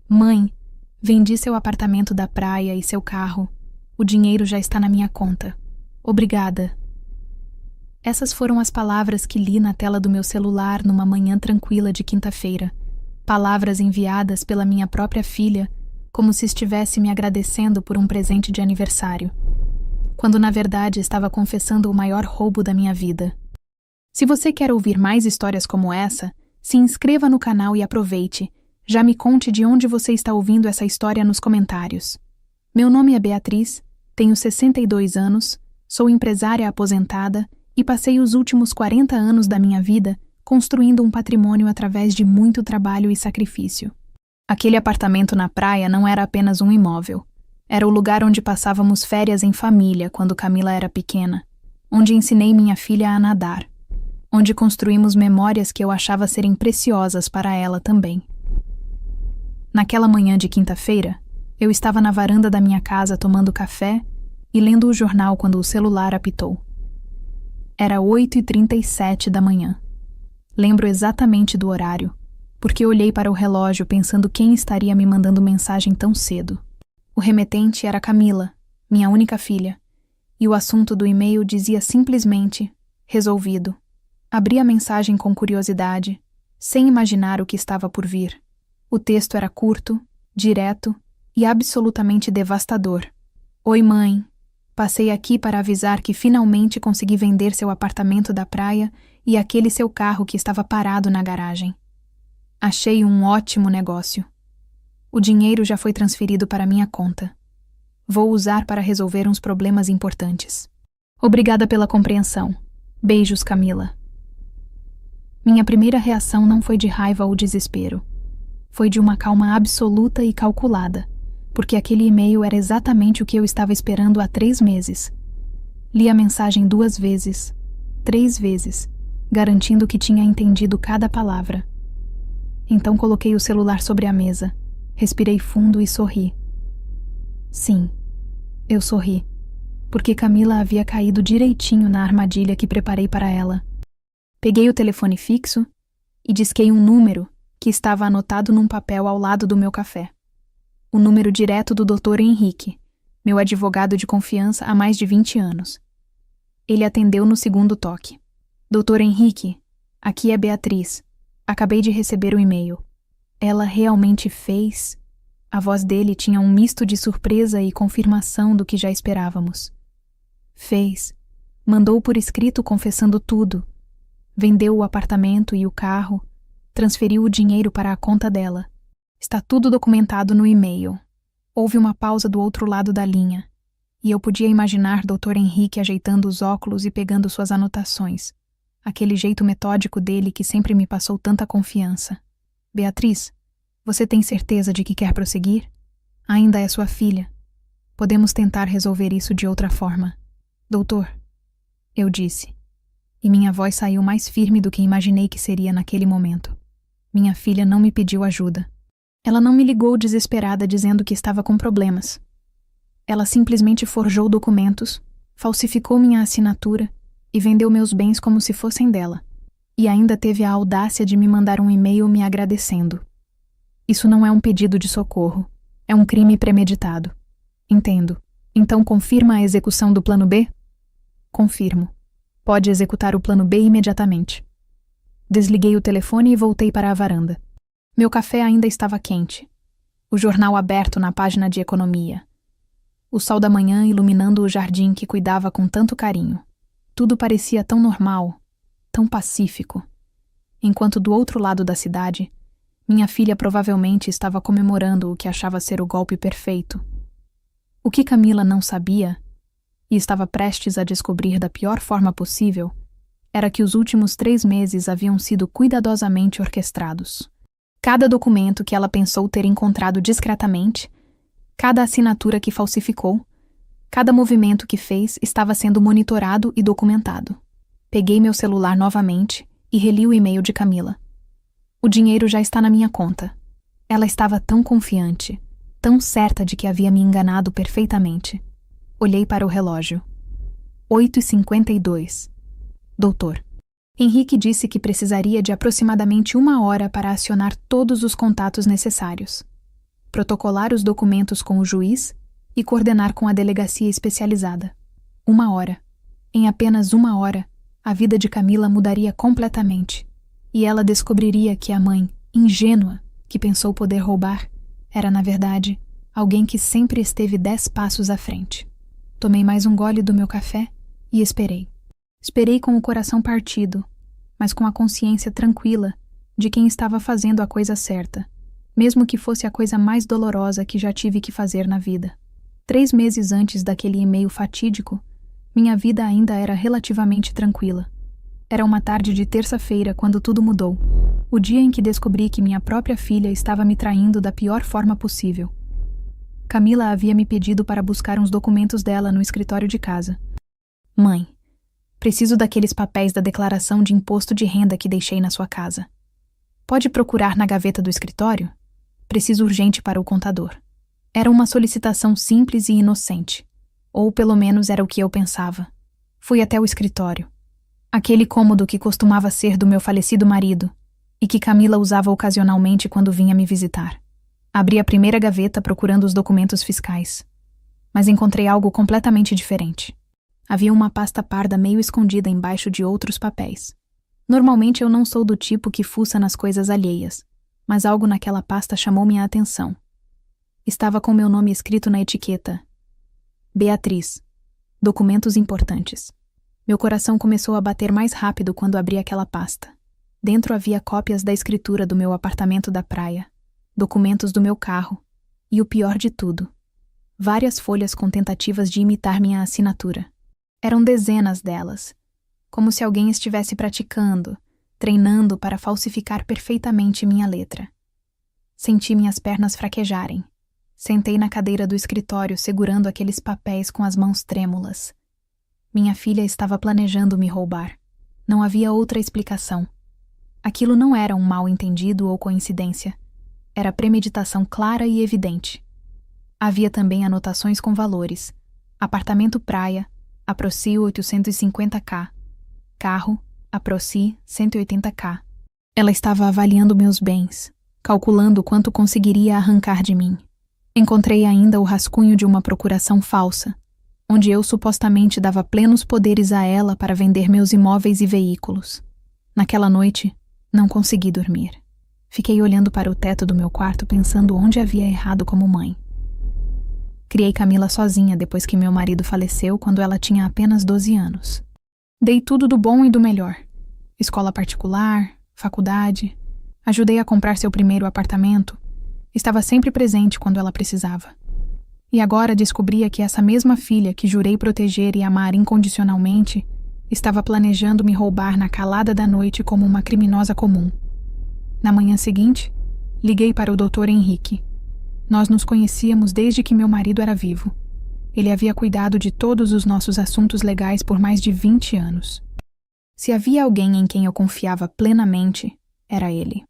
Mãe, vendi seu apartamento da praia e seu carro. O dinheiro já está na minha conta. Obrigada. Essas foram as palavras que li na tela do meu celular numa manhã tranquila de quinta-feira. Palavras enviadas pela minha própria filha, como se estivesse me agradecendo por um presente de aniversário, quando na verdade estava confessando o maior roubo da minha vida. Se você quer ouvir mais histórias como essa, se inscreva no canal e aproveite. Já me conte de onde você está ouvindo essa história nos comentários. Meu nome é Beatriz, tenho 62 anos, sou empresária aposentada e passei os últimos 40 anos da minha vida construindo um patrimônio através de muito trabalho e sacrifício. Aquele apartamento na praia não era apenas um imóvel. Era o lugar onde passávamos férias em família quando Camila era pequena, onde ensinei minha filha a nadar, onde construímos memórias que eu achava serem preciosas para ela também. Naquela manhã de quinta-feira, eu estava na varanda da minha casa tomando café e lendo o jornal quando o celular apitou. Era 8h37 da manhã. Lembro exatamente do horário, porque olhei para o relógio pensando quem estaria me mandando mensagem tão cedo. O remetente era Camila, minha única filha, e o assunto do e-mail dizia simplesmente resolvido. Abri a mensagem com curiosidade, sem imaginar o que estava por vir. O texto era curto, direto e absolutamente devastador. Oi, mãe. Passei aqui para avisar que finalmente consegui vender seu apartamento da praia e aquele seu carro que estava parado na garagem. Achei um ótimo negócio. O dinheiro já foi transferido para minha conta. Vou usar para resolver uns problemas importantes. Obrigada pela compreensão. Beijos, Camila. Minha primeira reação não foi de raiva ou desespero. Foi de uma calma absoluta e calculada, porque aquele e-mail era exatamente o que eu estava esperando há 3 meses. Li a mensagem 2 vezes, 3 vezes, garantindo que tinha entendido cada palavra. Então coloquei o celular sobre a mesa, respirei fundo e sorri. Sim, eu sorri, porque Camila havia caído direitinho na armadilha que preparei para ela. Peguei o telefone fixo e disquei um número que estava anotado num papel ao lado do meu café. O número direto do Dr. Henrique, meu advogado de confiança há mais de 20 anos. Ele atendeu no segundo toque. Dr. Henrique, aqui é Beatriz. Acabei de receber o e-mail. Ela realmente fez? A voz dele tinha um misto de surpresa e confirmação do que já esperávamos. Fez. Mandou por escrito confessando tudo. Vendeu o apartamento e o carro. Transferiu o dinheiro para a conta dela. Está tudo documentado no e-mail. Houve uma pausa do outro lado da linha, e eu podia imaginar Dr. Henrique ajeitando os óculos e pegando suas anotações. Aquele jeito metódico dele que sempre me passou tanta confiança. Beatriz, você tem certeza de que quer prosseguir? Ainda é sua filha. Podemos tentar resolver isso de outra forma. Doutor, eu disse, e minha voz saiu mais firme do que imaginei que seria naquele momento. Minha filha não me pediu ajuda. Ela não me ligou desesperada dizendo que estava com problemas. Ela simplesmente forjou documentos, falsificou minha assinatura e vendeu meus bens como se fossem dela. E ainda teve a audácia de me mandar um e-mail me agradecendo. Isso não é um pedido de socorro. É um crime premeditado. Entendo. Então confirma a execução do plano B? Confirmo. Pode executar o plano B imediatamente. Desliguei o telefone e voltei para a varanda. Meu café ainda estava quente. O jornal aberto na página de economia. O sol da manhã iluminando o jardim que cuidava com tanto carinho. Tudo parecia tão normal, tão pacífico. Enquanto do outro lado da cidade, minha filha provavelmente estava comemorando o que achava ser o golpe perfeito. O que Camila não sabia, e estava prestes a descobrir da pior forma possível, era que os últimos 3 meses haviam sido cuidadosamente orquestrados. Cada documento que ela pensou ter encontrado discretamente, cada assinatura que falsificou, cada movimento que fez estava sendo monitorado e documentado. Peguei meu celular novamente e reli o e-mail de Camila. O dinheiro já está na minha conta. Ela estava tão confiante, tão certa de que havia me enganado perfeitamente. Olhei para o relógio. 8h52. Doutor. Henrique disse que precisaria de aproximadamente 1 hora para acionar todos os contatos necessários. protocolar os documentos com o juiz e coordenar com a delegacia especializada. 1 hora. Em apenas 1 hora, a vida de Camila mudaria completamente, e ela descobriria que a mãe, ingênua, que pensou poder roubar, era, na verdade, alguém que sempre esteve 10 passos à frente. Tomei mais um gole do meu café e esperei. Esperei com o coração partido, mas com a consciência tranquila de quem estava fazendo a coisa certa, mesmo que fosse a coisa mais dolorosa que já tive que fazer na vida. 3 meses antes daquele e-mail fatídico, minha vida ainda era relativamente tranquila. Era uma tarde de terça-feira quando tudo mudou. O dia em que descobri que minha própria filha estava me traindo da pior forma possível. Camila havia me pedido para buscar uns documentos dela no escritório de casa. Mãe, preciso daqueles papéis da declaração de imposto de renda que deixei na sua casa. Pode procurar na gaveta do escritório? Preciso urgente para o contador. Era uma solicitação simples e inocente. Ou pelo menos era o que eu pensava. Fui até o escritório. Aquele cômodo que costumava ser do meu falecido marido e que Camila usava ocasionalmente quando vinha me visitar. Abri a primeira gaveta procurando os documentos fiscais. Mas encontrei algo completamente diferente. Havia uma pasta parda meio escondida embaixo de outros papéis. Normalmente eu não sou do tipo que fuça nas coisas alheias, mas algo naquela pasta chamou minha atenção. Estava com meu nome escrito na etiqueta. Beatriz. Documentos importantes. Meu coração começou a bater mais rápido quando abri aquela pasta. Dentro havia cópias da escritura do meu apartamento da praia, documentos do meu carro e, o pior de tudo, várias folhas com tentativas de imitar minha assinatura. Eram dezenas delas, como se alguém estivesse praticando, treinando para falsificar perfeitamente minha letra. Senti minhas pernas fraquejarem. Sentei na cadeira do escritório segurando aqueles papéis com as mãos trêmulas. Minha filha estava planejando me roubar. Não havia outra explicação. Aquilo não era um mal-entendido ou coincidência. Era premeditação clara e evidente. Havia também anotações com valores. Apartamento praia, Aproci 850k. Carro, Aproci 180k. Ela estava avaliando meus bens, calculando quanto conseguiria arrancar de mim. Encontrei ainda o rascunho de uma procuração falsa, onde eu supostamente dava plenos poderes a ela para vender meus imóveis e veículos. Naquela noite, não consegui dormir. Fiquei olhando para o teto do meu quarto pensando onde havia errado como mãe. Criei Camila sozinha depois que meu marido faleceu quando ela tinha apenas 12 anos. Dei tudo do bom e do melhor. Escola particular, faculdade. Ajudei a comprar seu primeiro apartamento. Estava sempre presente quando ela precisava. E agora descobria que essa mesma filha que jurei proteger e amar incondicionalmente estava planejando me roubar na calada da noite como uma criminosa comum. Na manhã seguinte, liguei para o Dr. Henrique. Nós nos conhecíamos desde que meu marido era vivo. Ele havia cuidado de todos os nossos assuntos legais por mais de 20 anos. Se havia alguém em quem eu confiava plenamente, era ele.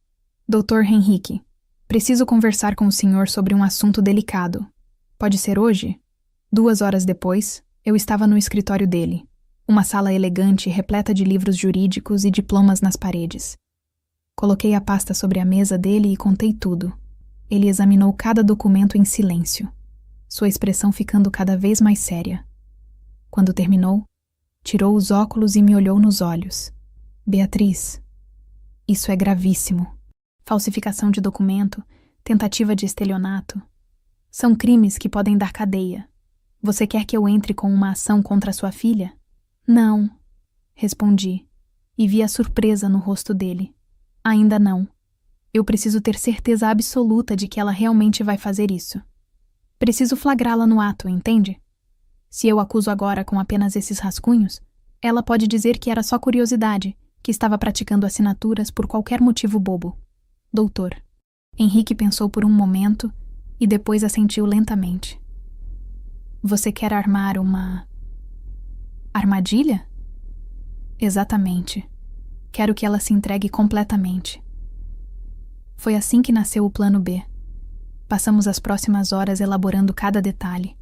Dr. Henrique, preciso conversar com o senhor sobre um assunto delicado. Pode ser hoje? 2 horas depois, eu estava no escritório dele. Uma sala elegante repleta de livros jurídicos e diplomas nas paredes. Coloquei a pasta sobre a mesa dele e contei tudo. Ele examinou cada documento em silêncio, sua expressão ficando cada vez mais séria. Quando terminou, tirou os óculos e me olhou nos olhos. Beatriz, isso é gravíssimo. Falsificação de documento, tentativa de estelionato. São crimes que podem dar cadeia. Você quer que eu entre com uma ação contra sua filha? Não, respondi, e vi a surpresa no rosto dele. Ainda não. Eu preciso ter certeza absoluta de que ela realmente vai fazer isso. Preciso flagrá-la no ato, entende? Se eu acuso agora com apenas esses rascunhos, ela pode dizer que era só curiosidade, que estava praticando assinaturas por qualquer motivo bobo. Doutor. Henrique pensou por um momento e depois assentiu lentamente. Você quer armar uma armadilha? Exatamente. Quero que ela se entregue completamente. Foi assim que nasceu o plano B. Passamos as próximas horas elaborando cada detalhe.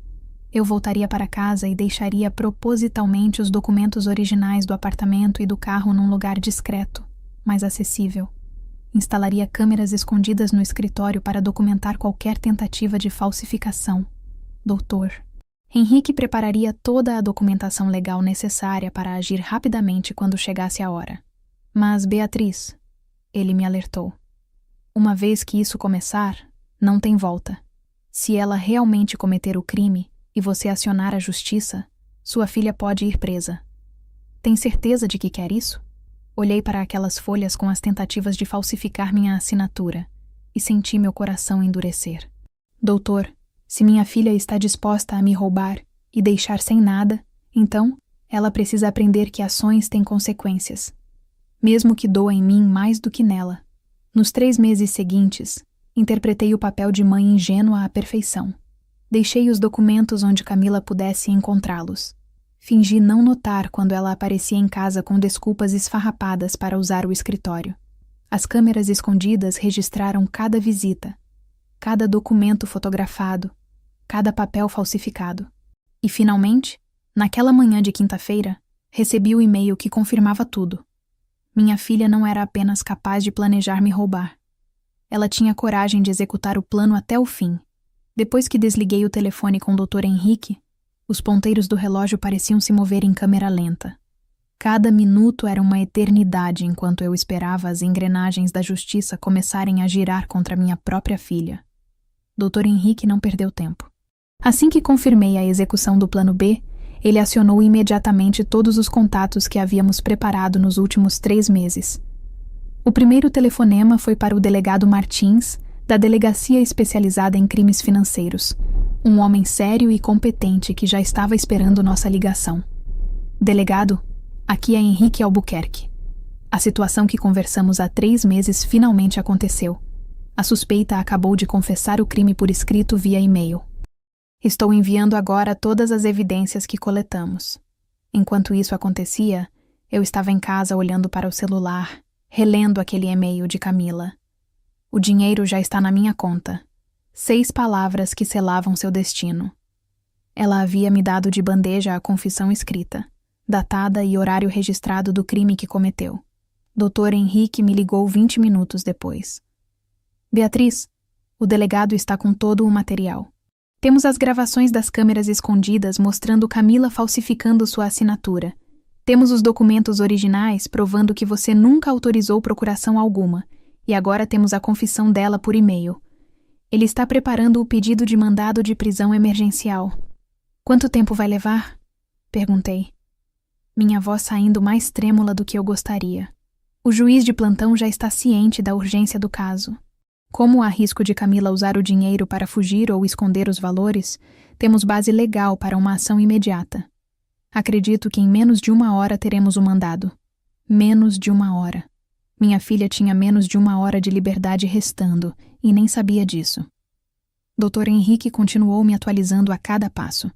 Eu voltaria para casa e deixaria propositalmente os documentos originais do apartamento e do carro num lugar discreto, mas acessível. Instalaria câmeras escondidas no escritório para documentar qualquer tentativa de falsificação. Doutor. Henrique prepararia toda a documentação legal necessária para agir rapidamente quando chegasse a hora. Mas, Beatriz, ele me alertou. Uma vez que isso começar, não tem volta. Se ela realmente cometer o crime e você acionar a justiça, sua filha pode ir presa. Tem certeza de que quer isso? Olhei para aquelas folhas com as tentativas de falsificar minha assinatura e senti meu coração endurecer. Doutor, se minha filha está disposta a me roubar e deixar sem nada, então ela precisa aprender que ações têm consequências, mesmo que doa em mim mais do que nela. Nos 3 meses seguintes, interpretei o papel de mãe ingênua à perfeição. Deixei os documentos onde Camila pudesse encontrá-los. Fingi não notar quando ela aparecia em casa com desculpas esfarrapadas para usar o escritório. As câmeras escondidas registraram cada visita, cada documento fotografado, cada papel falsificado. E, finalmente, naquela manhã de quinta-feira, recebi o e-mail que confirmava tudo. Minha filha não era apenas capaz de planejar me roubar. Ela tinha coragem de executar o plano até o fim. Depois que desliguei o telefone com o Dr. Henrique, os ponteiros do relógio pareciam se mover em câmera lenta. Cada minuto era uma eternidade enquanto eu esperava as engrenagens da justiça começarem a girar contra minha própria filha. Dr. Henrique não perdeu tempo. Assim que confirmei a execução do plano B, ele acionou imediatamente todos os contatos que havíamos preparado nos últimos 3 meses. O primeiro telefonema foi para o delegado Martins, da Delegacia Especializada em Crimes Financeiros, um homem sério e competente que já estava esperando nossa ligação. Delegado, aqui é Henrique Albuquerque. A situação que conversamos há 3 meses finalmente aconteceu. A suspeita acabou de confessar o crime por escrito via e-mail. Estou enviando agora todas as evidências que coletamos. Enquanto isso acontecia, eu estava em casa olhando para o celular, relendo aquele e-mail de Camila. O dinheiro já está na minha conta. 6 palavras que selavam seu destino. Ela havia me dado de bandeja a confissão escrita, datada e horário registrado do crime que cometeu. Dr. Henrique me ligou 20 minutos depois. Beatriz, o delegado está com todo o material. Temos as gravações das câmeras escondidas mostrando Camila falsificando sua assinatura. Temos os documentos originais provando que você nunca autorizou procuração alguma, e agora temos a confissão dela por e-mail. Ele está preparando o pedido de mandado de prisão emergencial. Quanto tempo vai levar? Perguntei. Minha voz saindo mais trêmula do que eu gostaria. O juiz de plantão já está ciente da urgência do caso. Como há risco de Camila usar o dinheiro para fugir ou esconder os valores, temos base legal para uma ação imediata. Acredito que em menos de 1 hora teremos o mandado. Menos de 1 hora. Minha filha tinha menos de 1 hora de liberdade restando, e nem sabia disso. Dr. Henrique continuou me atualizando a cada passo.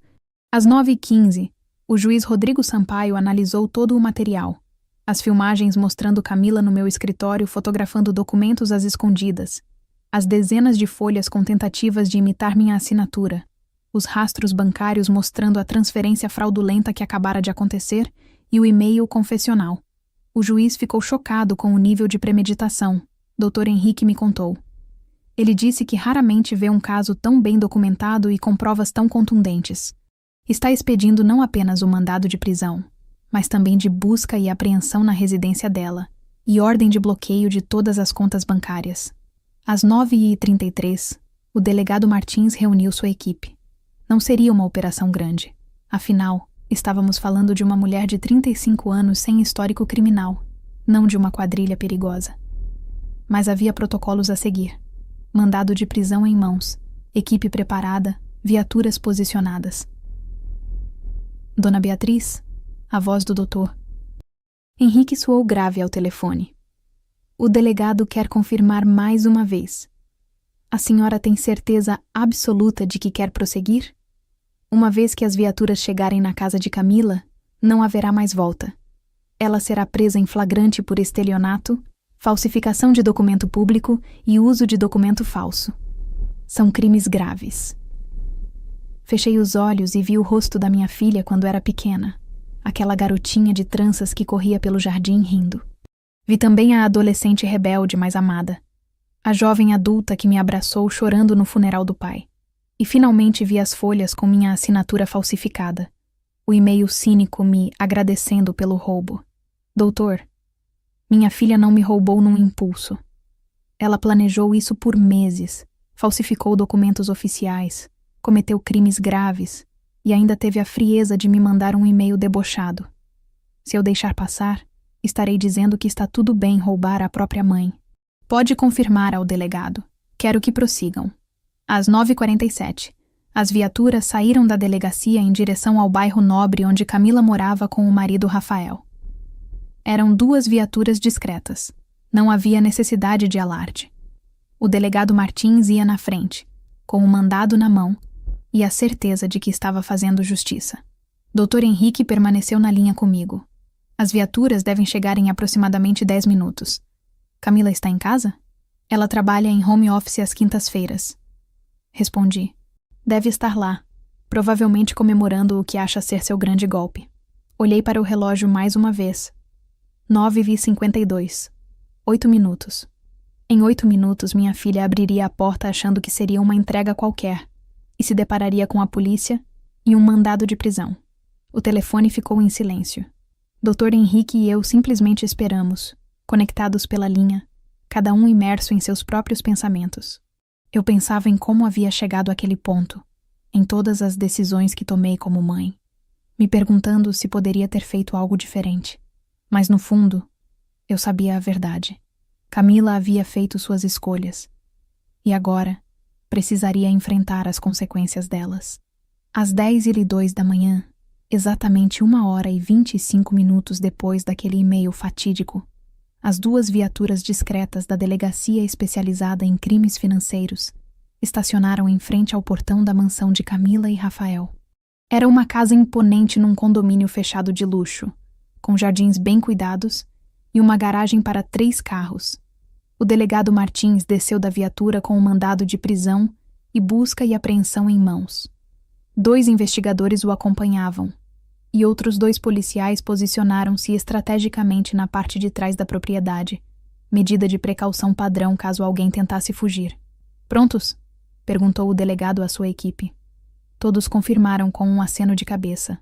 Às 9h15, o juiz Rodrigo Sampaio analisou todo o material. As filmagens mostrando Camila no meu escritório fotografando documentos às escondidas, as dezenas de folhas com tentativas de imitar minha assinatura, os rastros bancários mostrando a transferência fraudulenta que acabara de acontecer e o e-mail confessional. O juiz ficou chocado com o nível de premeditação, Dr. Henrique me contou. Ele disse que raramente vê um caso tão bem documentado e com provas tão contundentes. Está expedindo não apenas o mandado de prisão, mas também de busca e apreensão na residência dela e ordem de bloqueio de todas as contas bancárias. Às 9h33, o delegado Martins reuniu sua equipe. Não seria uma operação grande. Afinal, estávamos falando de uma mulher de 35 anos sem histórico criminal, não de uma quadrilha perigosa. Mas havia protocolos a seguir. Mandado de prisão em mãos, equipe preparada, viaturas posicionadas. Dona Beatriz, a voz do doutor. Henrique soou grave ao telefone. O delegado quer confirmar mais uma vez. A senhora tem certeza absoluta de que quer prosseguir? Uma vez que as viaturas chegarem na casa de Camila, não haverá mais volta. Ela será presa em flagrante por estelionato, falsificação de documento público e uso de documento falso. São crimes graves. Fechei os olhos e vi o rosto da minha filha quando era pequena, aquela garotinha de tranças que corria pelo jardim rindo. Vi também a adolescente rebelde mais amada, a jovem adulta que me abraçou chorando no funeral do pai. E finalmente vi as folhas com minha assinatura falsificada, o e-mail cínico me agradecendo pelo roubo. Doutor, minha filha não me roubou num impulso. Ela planejou isso por meses, falsificou documentos oficiais, cometeu crimes graves e ainda teve a frieza de me mandar um e-mail debochado. Se eu deixar passar, estarei dizendo que está tudo bem roubar a própria mãe. Pode confirmar ao delegado. Quero que prossigam. Às 9h47, as viaturas saíram da delegacia em direção ao bairro nobre onde Camila morava com o marido Rafael. Eram 2 viaturas discretas. Não havia necessidade de alarde. O delegado Martins ia na frente, com o mandado na mão e a certeza de que estava fazendo justiça. Dr. Henrique permaneceu na linha comigo. As viaturas devem chegar em aproximadamente 10 minutos. Camila está em casa? Ela trabalha em home office às quintas-feiras. Respondi. Deve estar lá, provavelmente comemorando o que acha ser seu grande golpe. Olhei para o relógio mais uma vez. 9h52. 8 minutos. Em 8 minutos, minha filha abriria a porta achando que seria uma entrega qualquer e se depararia com a polícia e um mandado de prisão. O telefone ficou em silêncio. Dr. Henrique e eu simplesmente esperamos, conectados pela linha, cada um imerso em seus próprios pensamentos. Eu pensava em como havia chegado àquele ponto, em todas as decisões que tomei como mãe, me perguntando se poderia ter feito algo diferente. Mas no fundo, eu sabia a verdade. Camila havia feito suas escolhas, e agora precisaria enfrentar as consequências delas. Às 10h02 da manhã, exatamente 1h25 depois daquele e-mail fatídico, as 2 viaturas discretas da Delegacia Especializada em Crimes Financeiros estacionaram em frente ao portão da mansão de Camila e Rafael. Era uma casa imponente num condomínio fechado de luxo, com jardins bem cuidados e uma garagem para 3 carros. O delegado Martins desceu da viatura com um mandado de prisão e busca e apreensão em mãos. 2 investigadores o acompanhavam, e outros 2 policiais posicionaram-se estrategicamente na parte de trás da propriedade, medida de precaução padrão caso alguém tentasse fugir. Prontos? Perguntou o delegado à sua equipe. Todos confirmaram com um aceno de cabeça.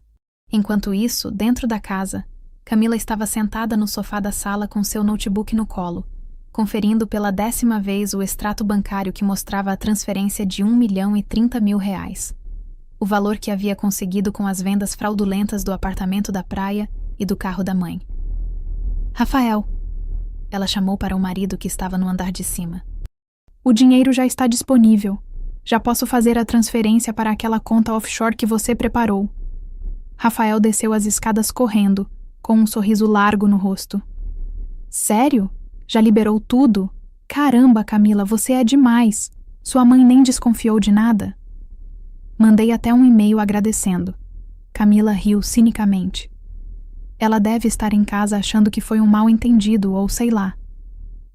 Enquanto isso, dentro da casa, Camila estava sentada no sofá da sala com seu notebook no colo, conferindo pela 10ª vez o extrato bancário que mostrava a transferência de R$1.030.000, o valor que havia conseguido com as vendas fraudulentas do apartamento da praia e do carro da mãe. Rafael, ela chamou para o marido que estava no andar de cima. O dinheiro já está disponível. Já posso fazer a transferência para aquela conta offshore que você preparou. Rafael desceu as escadas correndo, com um sorriso largo no rosto. Sério? Já liberou tudo? Caramba, Camila, você é demais. Sua mãe nem desconfiou de nada? Mandei até um e-mail agradecendo. Camila riu cinicamente. Ela deve estar em casa achando que foi um mal-entendido ou sei lá.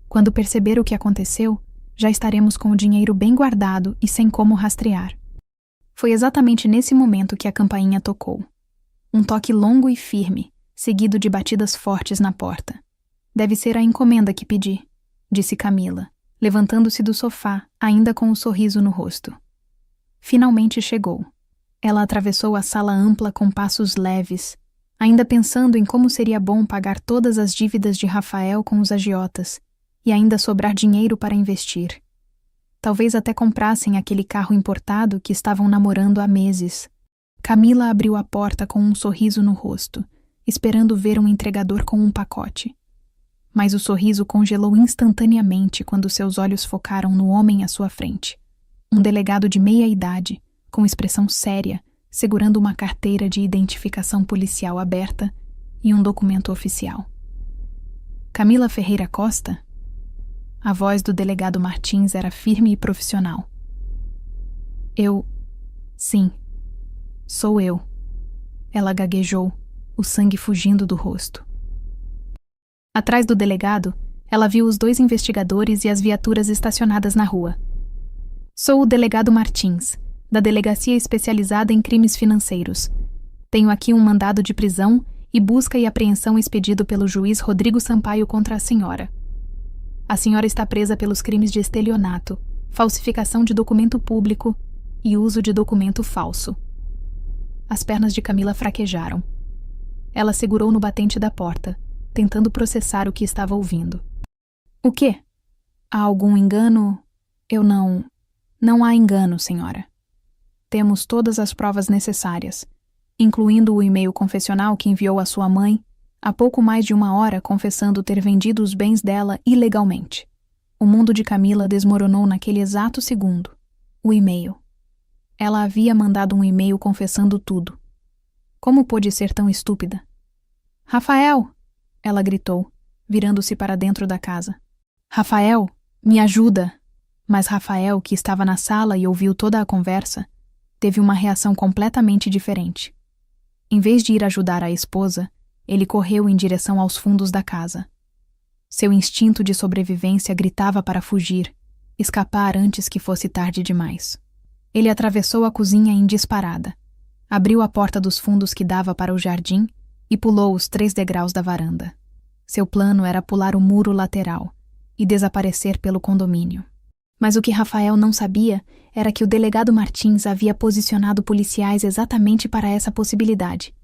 Quando perceber o que aconteceu, já estaremos com o dinheiro bem guardado e sem como rastrear. Foi exatamente nesse momento que a campainha tocou. Um toque longo e firme, seguido de batidas fortes na porta. Deve ser a encomenda que pedi, disse Camila, levantando-se do sofá, ainda com um sorriso no rosto. Finalmente chegou. Ela atravessou a sala ampla com passos leves, ainda pensando em como seria bom pagar todas as dívidas de Rafael com os agiotas e ainda sobrar dinheiro para investir. Talvez até comprassem aquele carro importado que estavam namorando há meses. Camila abriu a porta com um sorriso no rosto, esperando ver um entregador com um pacote. Mas o sorriso congelou instantaneamente quando seus olhos focaram no homem à sua frente. Um delegado de meia-idade, com expressão séria, segurando uma carteira de identificação policial aberta e um documento oficial. Camila Ferreira Costa? A voz do delegado Martins era firme e profissional. Sim, sou eu. Ela gaguejou, o sangue fugindo do rosto. Atrás do delegado, ela viu os 2 investigadores e as viaturas estacionadas na rua. Sou o delegado Martins, da Delegacia Especializada em Crimes Financeiros. Tenho aqui um mandado de prisão e busca e apreensão expedido pelo juiz Rodrigo Sampaio contra a senhora. A senhora está presa pelos crimes de estelionato, falsificação de documento público e uso de documento falso. As pernas de Camila fraquejaram. Ela segurou no batente da porta, tentando processar o que estava ouvindo. O quê? Há algum engano? Eu não... Não há engano, senhora. Temos todas as provas necessárias, incluindo o e-mail confessional que enviou à sua mãe há pouco mais de 1 hora confessando ter vendido os bens dela ilegalmente. O mundo de Camila desmoronou naquele exato segundo. O e-mail. Ela havia mandado um e-mail confessando tudo. Como pôde ser tão estúpida? Rafael! Ela gritou, virando-se para dentro da casa. Rafael, me ajuda! Mas Rafael, que estava na sala e ouviu toda a conversa, teve uma reação completamente diferente. Em vez de ir ajudar a esposa, ele correu em direção aos fundos da casa. Seu instinto de sobrevivência gritava para fugir, escapar antes que fosse tarde demais. Ele atravessou a cozinha em disparada, abriu a porta dos fundos que dava para o jardim e pulou os 3 degraus da varanda. Seu plano era pular o muro lateral e desaparecer pelo condomínio. Mas o que Rafael não sabia era que o delegado Martins havia posicionado policiais exatamente para essa possibilidade.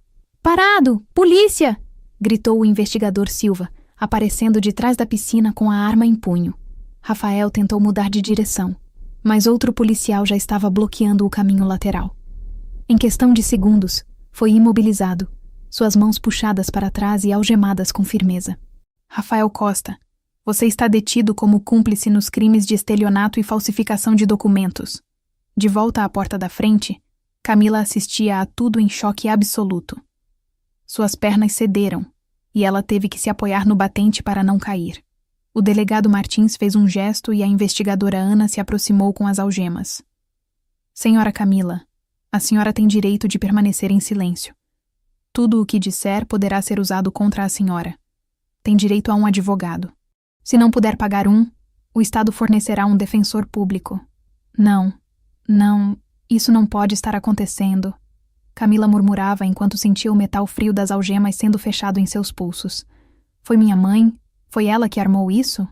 Parado! Polícia! Gritou o investigador Silva, aparecendo de trás da piscina com a arma em punho. Rafael tentou mudar de direção, mas outro policial já estava bloqueando o caminho lateral. Em questão de segundos, foi imobilizado, suas mãos puxadas para trás e algemadas com firmeza. Rafael Costa, você está detido como cúmplice nos crimes de estelionato e falsificação de documentos. De volta à porta da frente, Camila assistia a tudo em choque absoluto. Suas pernas cederam, e ela teve que se apoiar no batente para não cair. O delegado Martins fez um gesto e a investigadora Ana se aproximou com as algemas. Senhora Camila, a senhora tem direito de permanecer em silêncio. Tudo o que disser poderá ser usado contra a senhora. Tem direito a um advogado. Se não puder pagar o Estado fornecerá um defensor público. Não, isso não pode estar acontecendo. Camila murmurava enquanto sentia o metal frio das algemas sendo fechado em seus pulsos. Foi minha mãe? Foi ela que armou isso?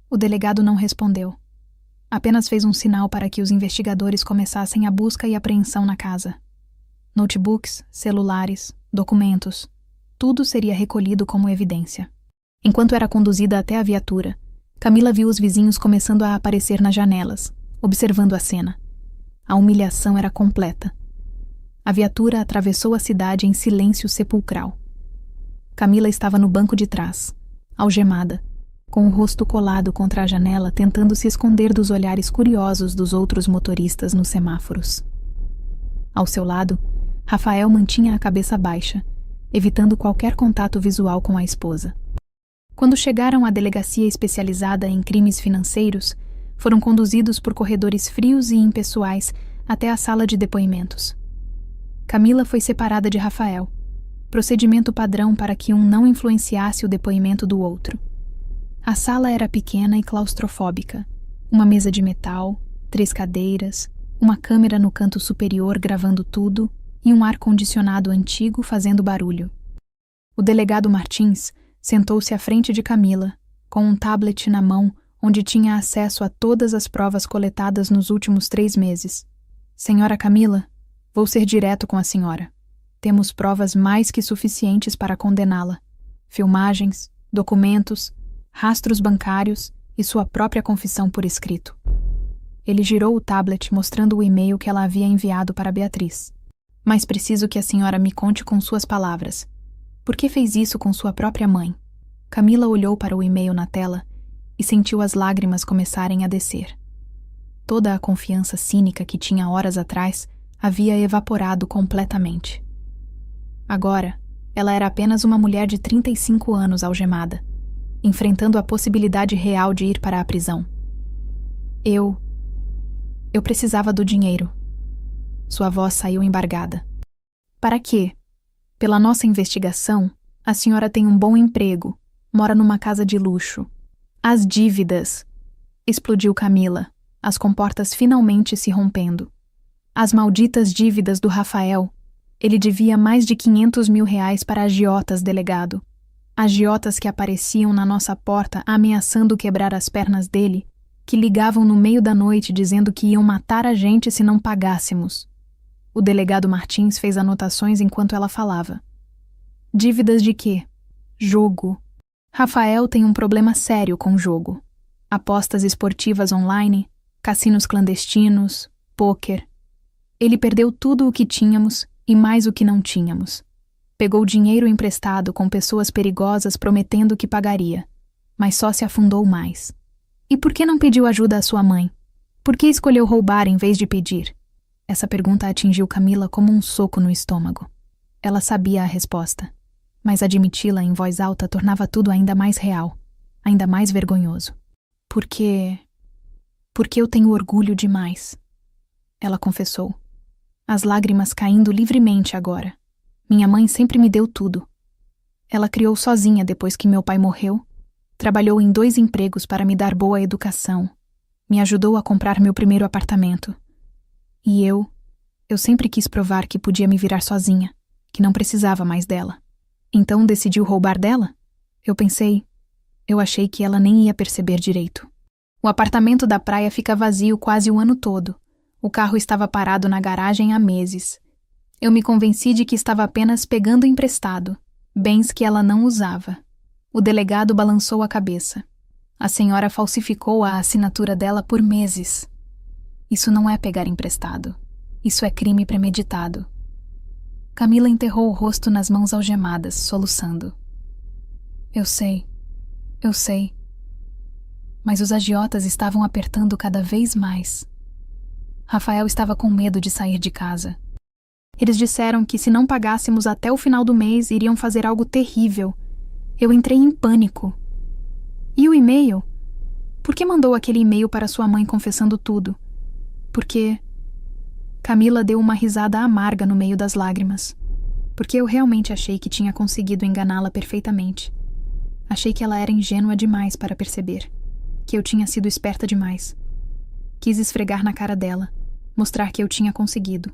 O delegado não respondeu. Apenas fez um sinal para que os investigadores começassem a busca e apreensão na casa. Notebooks, celulares, documentos, tudo seria recolhido como evidência. Enquanto era conduzida até a viatura, Camila viu os vizinhos começando a aparecer nas janelas, observando a cena. A humilhação era completa. A viatura atravessou a cidade em silêncio sepulcral. Camila estava no banco de trás, algemada, com o rosto colado contra a janela, tentando se esconder dos olhares curiosos dos outros motoristas nos semáforos. Ao seu lado, Rafael mantinha a cabeça baixa, evitando qualquer contato visual com a esposa. Quando chegaram à delegacia especializada em crimes financeiros, foram conduzidos por corredores frios e impessoais até a sala de depoimentos. Camila foi separada de Rafael, procedimento padrão para que um não influenciasse o depoimento do outro. A sala era pequena e claustrofóbica. Uma mesa de metal, 3 cadeiras, uma câmera no canto superior gravando tudo e um ar-condicionado antigo fazendo barulho. O delegado Martins sentou-se à frente de Camila, com um tablet na mão onde tinha acesso a todas as provas coletadas nos últimos 3 meses. Senhora Camila, vou ser direto com a senhora. Temos provas mais que suficientes para condená-la. Filmagens, documentos, rastros bancários e sua própria confissão por escrito. Ele girou o tablet mostrando o e-mail que ela havia enviado para Beatriz. Mas preciso que a senhora me conte com suas palavras. Por que fez isso com sua própria mãe? Camila olhou para o e-mail na tela e sentiu as lágrimas começarem a descer. Toda a confiança cínica que tinha horas atrás havia evaporado completamente. Agora, ela era apenas uma mulher de 35 anos algemada, enfrentando a possibilidade real de ir para a prisão. Eu precisava do dinheiro. Sua voz saiu embargada. Para quê? Pela nossa investigação, a senhora tem um bom emprego, mora numa casa de luxo. As dívidas! Explodiu Camila, as comportas finalmente se rompendo. As malditas dívidas do Rafael. Ele devia mais de 500 mil reais para agiotas, delegado. Agiotas que apareciam na nossa porta ameaçando quebrar as pernas dele, que ligavam no meio da noite dizendo que iam matar a gente se não pagássemos. O delegado Martins fez anotações enquanto ela falava. Dívidas de quê? Jogo. Rafael tem um problema sério com jogo. Apostas esportivas online, cassinos clandestinos, pôquer. Ele perdeu tudo o que tínhamos e mais o que não tínhamos. Pegou dinheiro emprestado com pessoas perigosas prometendo que pagaria, mas só se afundou mais. E por que não pediu ajuda à sua mãe? Por que escolheu roubar em vez de pedir? Essa pergunta atingiu Camila como um soco no estômago. Ela sabia a resposta, mas admiti-la em voz alta tornava tudo ainda mais real, ainda mais vergonhoso. Porque eu tenho orgulho demais, ela confessou, as lágrimas caindo livremente agora. Minha mãe sempre me deu tudo. Ela criou sozinha depois que meu pai morreu, trabalhou em 2 empregos para me dar boa educação, me ajudou a comprar meu primeiro apartamento. E eu sempre quis provar que podia me virar sozinha, que não precisava mais dela. Então decidiu roubar dela? Eu achei que ela nem ia perceber direito. O apartamento da praia fica vazio quase o ano todo. O carro estava parado na garagem há meses. Eu me convenci de que estava apenas pegando emprestado, bens que ela não usava. O delegado balançou a cabeça. A senhora falsificou a assinatura dela por meses. Isso não é pegar emprestado. Isso é crime premeditado. Camila enterrou o rosto nas mãos algemadas, soluçando. Eu sei. Mas os agiotas estavam apertando cada vez mais. Rafael estava com medo de sair de casa. Eles disseram que se não pagássemos até o final do mês, iriam fazer algo terrível. Eu entrei em pânico. E o e-mail? Por que mandou aquele e-mail para sua mãe confessando tudo? Porque... Camila deu uma risada amarga no meio das lágrimas. Porque eu realmente achei que tinha conseguido enganá-la perfeitamente. Achei que ela era ingênua demais para perceber. Que eu tinha sido esperta demais. Quis esfregar na cara dela, mostrar que eu tinha conseguido.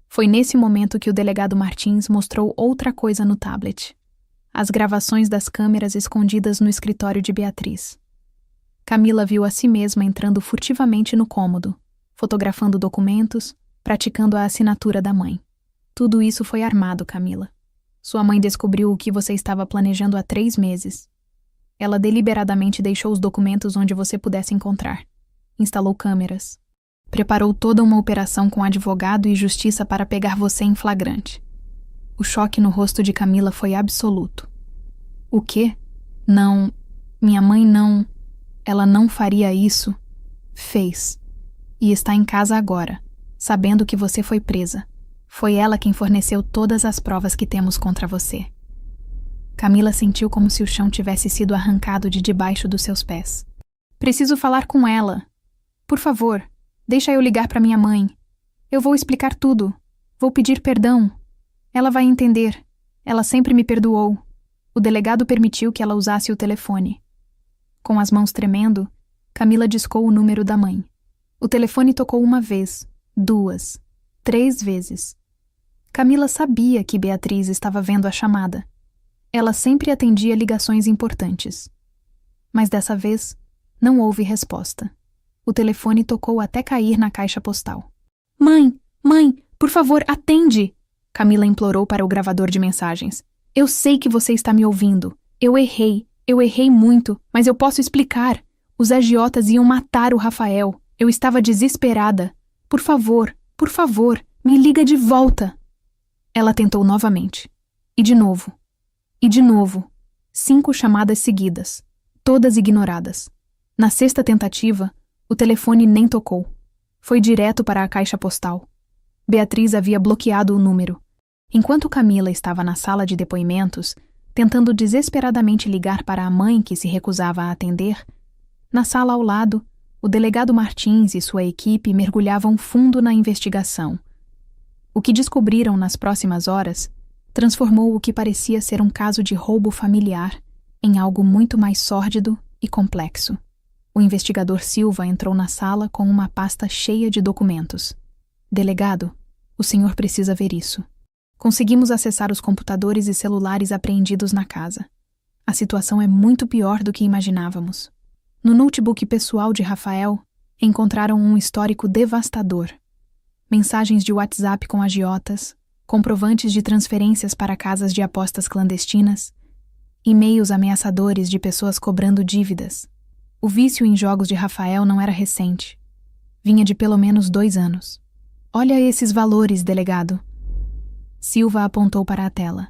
Foi nesse momento que o delegado Martins mostrou outra coisa no tablet. As gravações das câmeras escondidas no escritório de Beatriz. Camila viu a si mesma entrando furtivamente no cômodo, fotografando documentos, praticando a assinatura da mãe. Tudo isso foi armado, Camila. Sua mãe descobriu o que você estava planejando há 3 meses. Ela deliberadamente deixou os documentos onde você pudesse encontrar. Instalou câmeras. Preparou toda uma operação com advogado e justiça para pegar você em flagrante. O choque no rosto de Camila foi absoluto. O quê? Não, minha mãe não. Ela não faria isso. Fez. E está em casa agora, sabendo que você foi presa. Foi ela quem forneceu todas as provas que temos contra você. Camila sentiu como se o chão tivesse sido arrancado de debaixo dos seus pés. Preciso falar com ela. Por favor, deixa eu ligar para minha mãe. Eu vou explicar tudo. Vou pedir perdão. Ela vai entender. Ela sempre me perdoou. O delegado permitiu que ela usasse o telefone. Com as mãos tremendo, Camila discou o número da mãe. O telefone tocou 1 vez, 2, 3 vezes. Camila sabia que Beatriz estava vendo a chamada. Ela sempre atendia ligações importantes. Mas dessa vez, não houve resposta. O telefone tocou até cair na caixa postal. Mãe, por favor, atende! Camila implorou para o gravador de mensagens. Eu sei que você está me ouvindo. Eu errei muito, mas eu posso explicar. Os agiotas iam matar o Rafael. Eu estava desesperada. Por favor, me liga de volta. Ela tentou novamente. E de novo. 5 chamadas seguidas, todas ignoradas. Na 6ª tentativa, o telefone nem tocou. Foi direto para a caixa postal. Beatriz havia bloqueado o número. Enquanto Camila estava na sala de depoimentos, tentando desesperadamente ligar para a mãe que se recusava a atender, na sala ao lado, o delegado Martins e sua equipe mergulhavam fundo na investigação. O que descobriram nas próximas horas transformou o que parecia ser um caso de roubo familiar em algo muito mais sórdido e complexo. O investigador Silva entrou na sala com uma pasta cheia de documentos. Delegado, o senhor precisa ver isso. Conseguimos acessar os computadores e celulares apreendidos na casa. A situação é muito pior do que imaginávamos. No notebook pessoal de Rafael, encontraram um histórico devastador. Mensagens de WhatsApp com agiotas, comprovantes de transferências para casas de apostas clandestinas, e-mails ameaçadores de pessoas cobrando dívidas. O vício em jogos de Rafael não era recente. Vinha de pelo menos 2 anos. Olha esses valores, delegado. Silva apontou para a tela.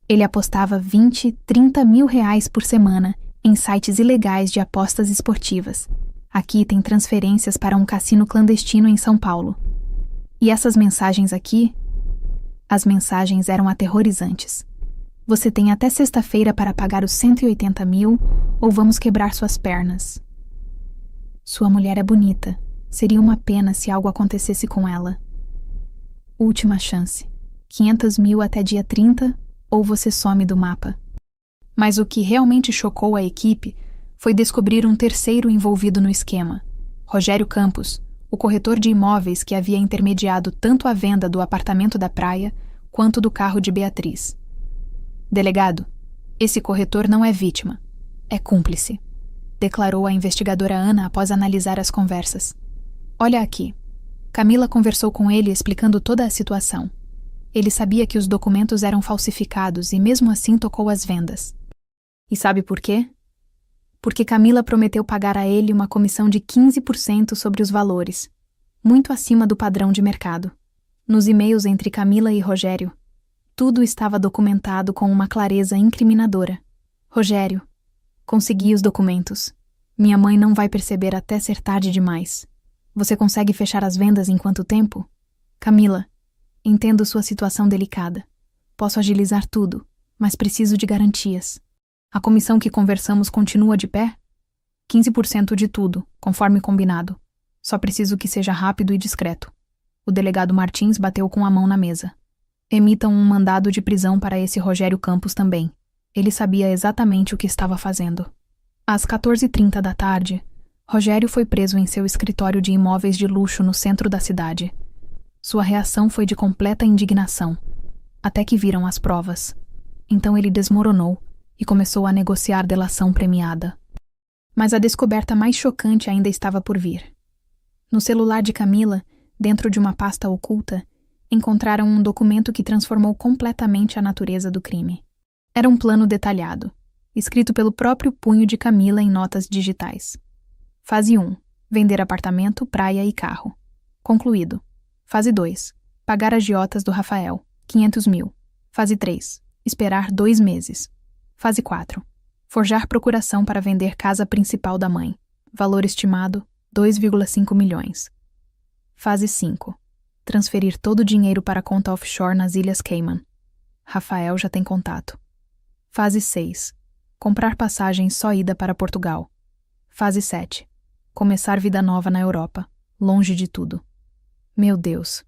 Ele apostava 20, 30 mil reais por semana em sites ilegais de apostas esportivas. Aqui tem transferências para um cassino clandestino em São Paulo. E essas mensagens aqui? As mensagens eram aterrorizantes. Você tem até sexta-feira para pagar os 180 mil ou vamos quebrar suas pernas. Sua mulher é bonita. Seria uma pena se algo acontecesse com ela. Última chance. 500 mil até dia 30 ou você some do mapa. Mas o que realmente chocou a equipe foi descobrir um terceiro envolvido no esquema. Rogério Campos, o corretor de imóveis que havia intermediado tanto a venda do apartamento da praia quanto do carro de Beatriz. Delegado, esse corretor não é vítima, é cúmplice, declarou a investigadora Ana após analisar as conversas. Olha aqui. Camila conversou com ele explicando toda a situação. Ele sabia que os documentos eram falsificados e mesmo assim tocou as vendas. E sabe por quê? Porque Camila prometeu pagar a ele uma comissão de 15% sobre os valores, muito acima do padrão de mercado. Nos e-mails entre Camila e Rogério, tudo estava documentado com uma clareza incriminadora. Rogério, consegui os documentos. Minha mãe não vai perceber até ser tarde demais. Você consegue fechar as vendas em quanto tempo? Camila, entendo sua situação delicada. Posso agilizar tudo, mas preciso de garantias. A comissão que conversamos continua de pé? 15% de tudo, conforme combinado. Só preciso que seja rápido e discreto. O delegado Martins bateu com a mão na mesa. Emitam um mandado de prisão para esse Rogério Campos também. Ele sabia exatamente o que estava fazendo. Às 14h30 da tarde, Rogério foi preso em seu escritório de imóveis de luxo no centro da cidade. Sua reação foi de completa indignação, até que viram as provas. Então ele desmoronou e começou a negociar delação premiada. Mas a descoberta mais chocante ainda estava por vir. No celular de Camila, dentro de uma pasta oculta, encontraram um documento que transformou completamente a natureza do crime. Era um plano detalhado, escrito pelo próprio punho de Camila em notas digitais. Fase 1. Vender apartamento, praia e carro. Concluído. Fase 2. Pagar agiotas do Rafael, 500 mil. Fase 3. Esperar 2 meses. Fase 4. Forjar procuração para vender casa principal da mãe. Valor estimado, 2,5 milhões. Fase 5. Transferir todo o dinheiro para conta offshore nas Ilhas Cayman. Rafael já tem contato. Fase 6. Comprar passagem só ida para Portugal. Fase 7. Começar vida nova na Europa, longe de tudo. Meu Deus,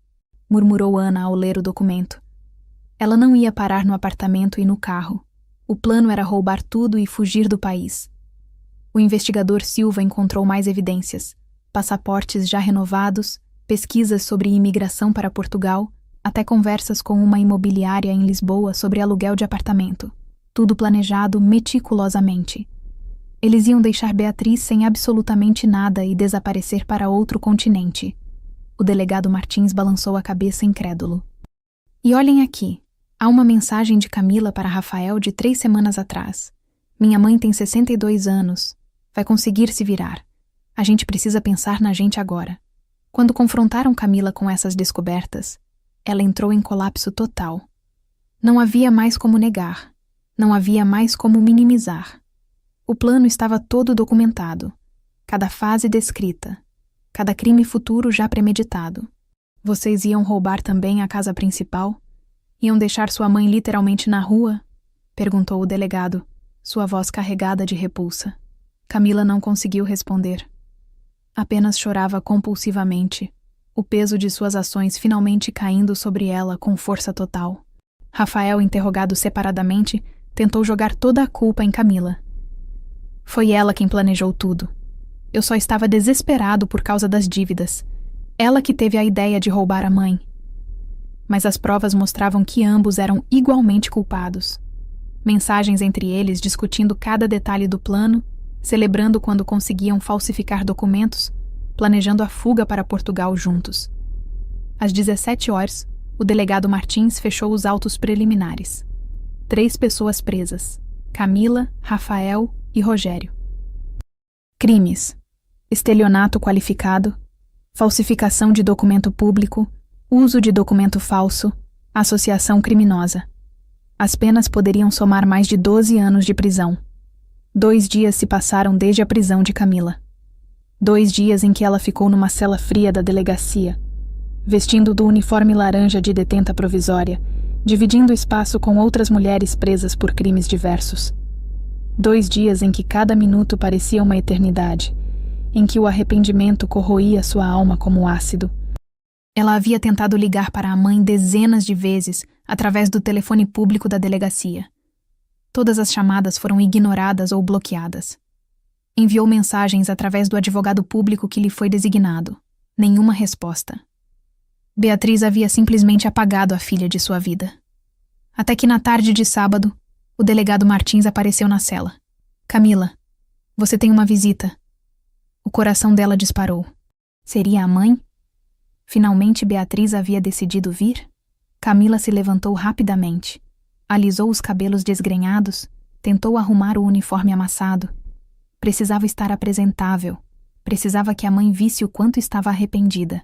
murmurou Ana ao ler o documento. Ela não ia parar no apartamento e no carro. O plano era roubar tudo e fugir do país. O investigador Silva encontrou mais evidências, passaportes já renovados, pesquisas sobre imigração para Portugal, até conversas com uma imobiliária em Lisboa sobre aluguel de apartamento. Tudo planejado meticulosamente. Eles iam deixar Beatriz sem absolutamente nada e desaparecer para outro continente. O delegado Martins balançou a cabeça incrédulo. E olhem aqui, há uma mensagem de Camila para Rafael de 3 semanas atrás. Minha mãe tem 62 anos. Vai conseguir se virar. A gente precisa pensar na gente agora. Quando confrontaram Camila com essas descobertas, ela entrou em colapso total. Não havia mais como negar. Não havia mais como minimizar. O plano estava todo documentado. Cada fase descrita. Cada crime futuro já premeditado. Vocês iam roubar também a casa principal? Iam deixar sua mãe literalmente na rua? Perguntou o delegado, sua voz carregada de repulsa. Camila não conseguiu responder. Apenas chorava compulsivamente, o peso de suas ações finalmente caindo sobre ela com força total. Rafael, interrogado separadamente, tentou jogar toda a culpa em Camila. Foi ela quem planejou tudo. Eu só estava desesperado por causa das dívidas. Ela que teve a ideia de roubar a mãe. mas as provas mostravam que ambos eram igualmente culpados. Mensagens entre eles discutindo cada detalhe do plano, celebrando quando conseguiam falsificar documentos, planejando a fuga para Portugal juntos. Às 17 horas, o delegado Martins fechou os autos preliminares. 3 pessoas presas: Camila, Rafael e Rogério. Crimes: estelionato qualificado, falsificação de documento público, uso de documento falso, associação criminosa. As penas poderiam somar mais de 12 anos de prisão. 2 dias se passaram desde a prisão de Camila. 2 dias em que ela ficou numa cela fria da delegacia, vestindo do uniforme laranja de detenta provisória, dividindo espaço com outras mulheres presas por crimes diversos. 2 dias em que cada minuto parecia uma eternidade, em que o arrependimento corroía sua alma como ácido. Ela havia tentado ligar para a mãe dezenas de vezes através do telefone público da delegacia. Todas as chamadas foram ignoradas ou bloqueadas. Enviou mensagens através do advogado público que lhe foi designado. Nenhuma resposta. Beatriz havia simplesmente apagado a filha de sua vida. Até que na tarde de sábado, o delegado Martins apareceu na cela. Camila, você tem uma visita. O coração dela disparou. Seria a mãe? Finalmente Beatriz havia decidido vir? Camila se levantou rapidamente. Alisou os cabelos desgrenhados, tentou arrumar o uniforme amassado. Precisava estar apresentável. Precisava que a mãe visse o quanto estava arrependida.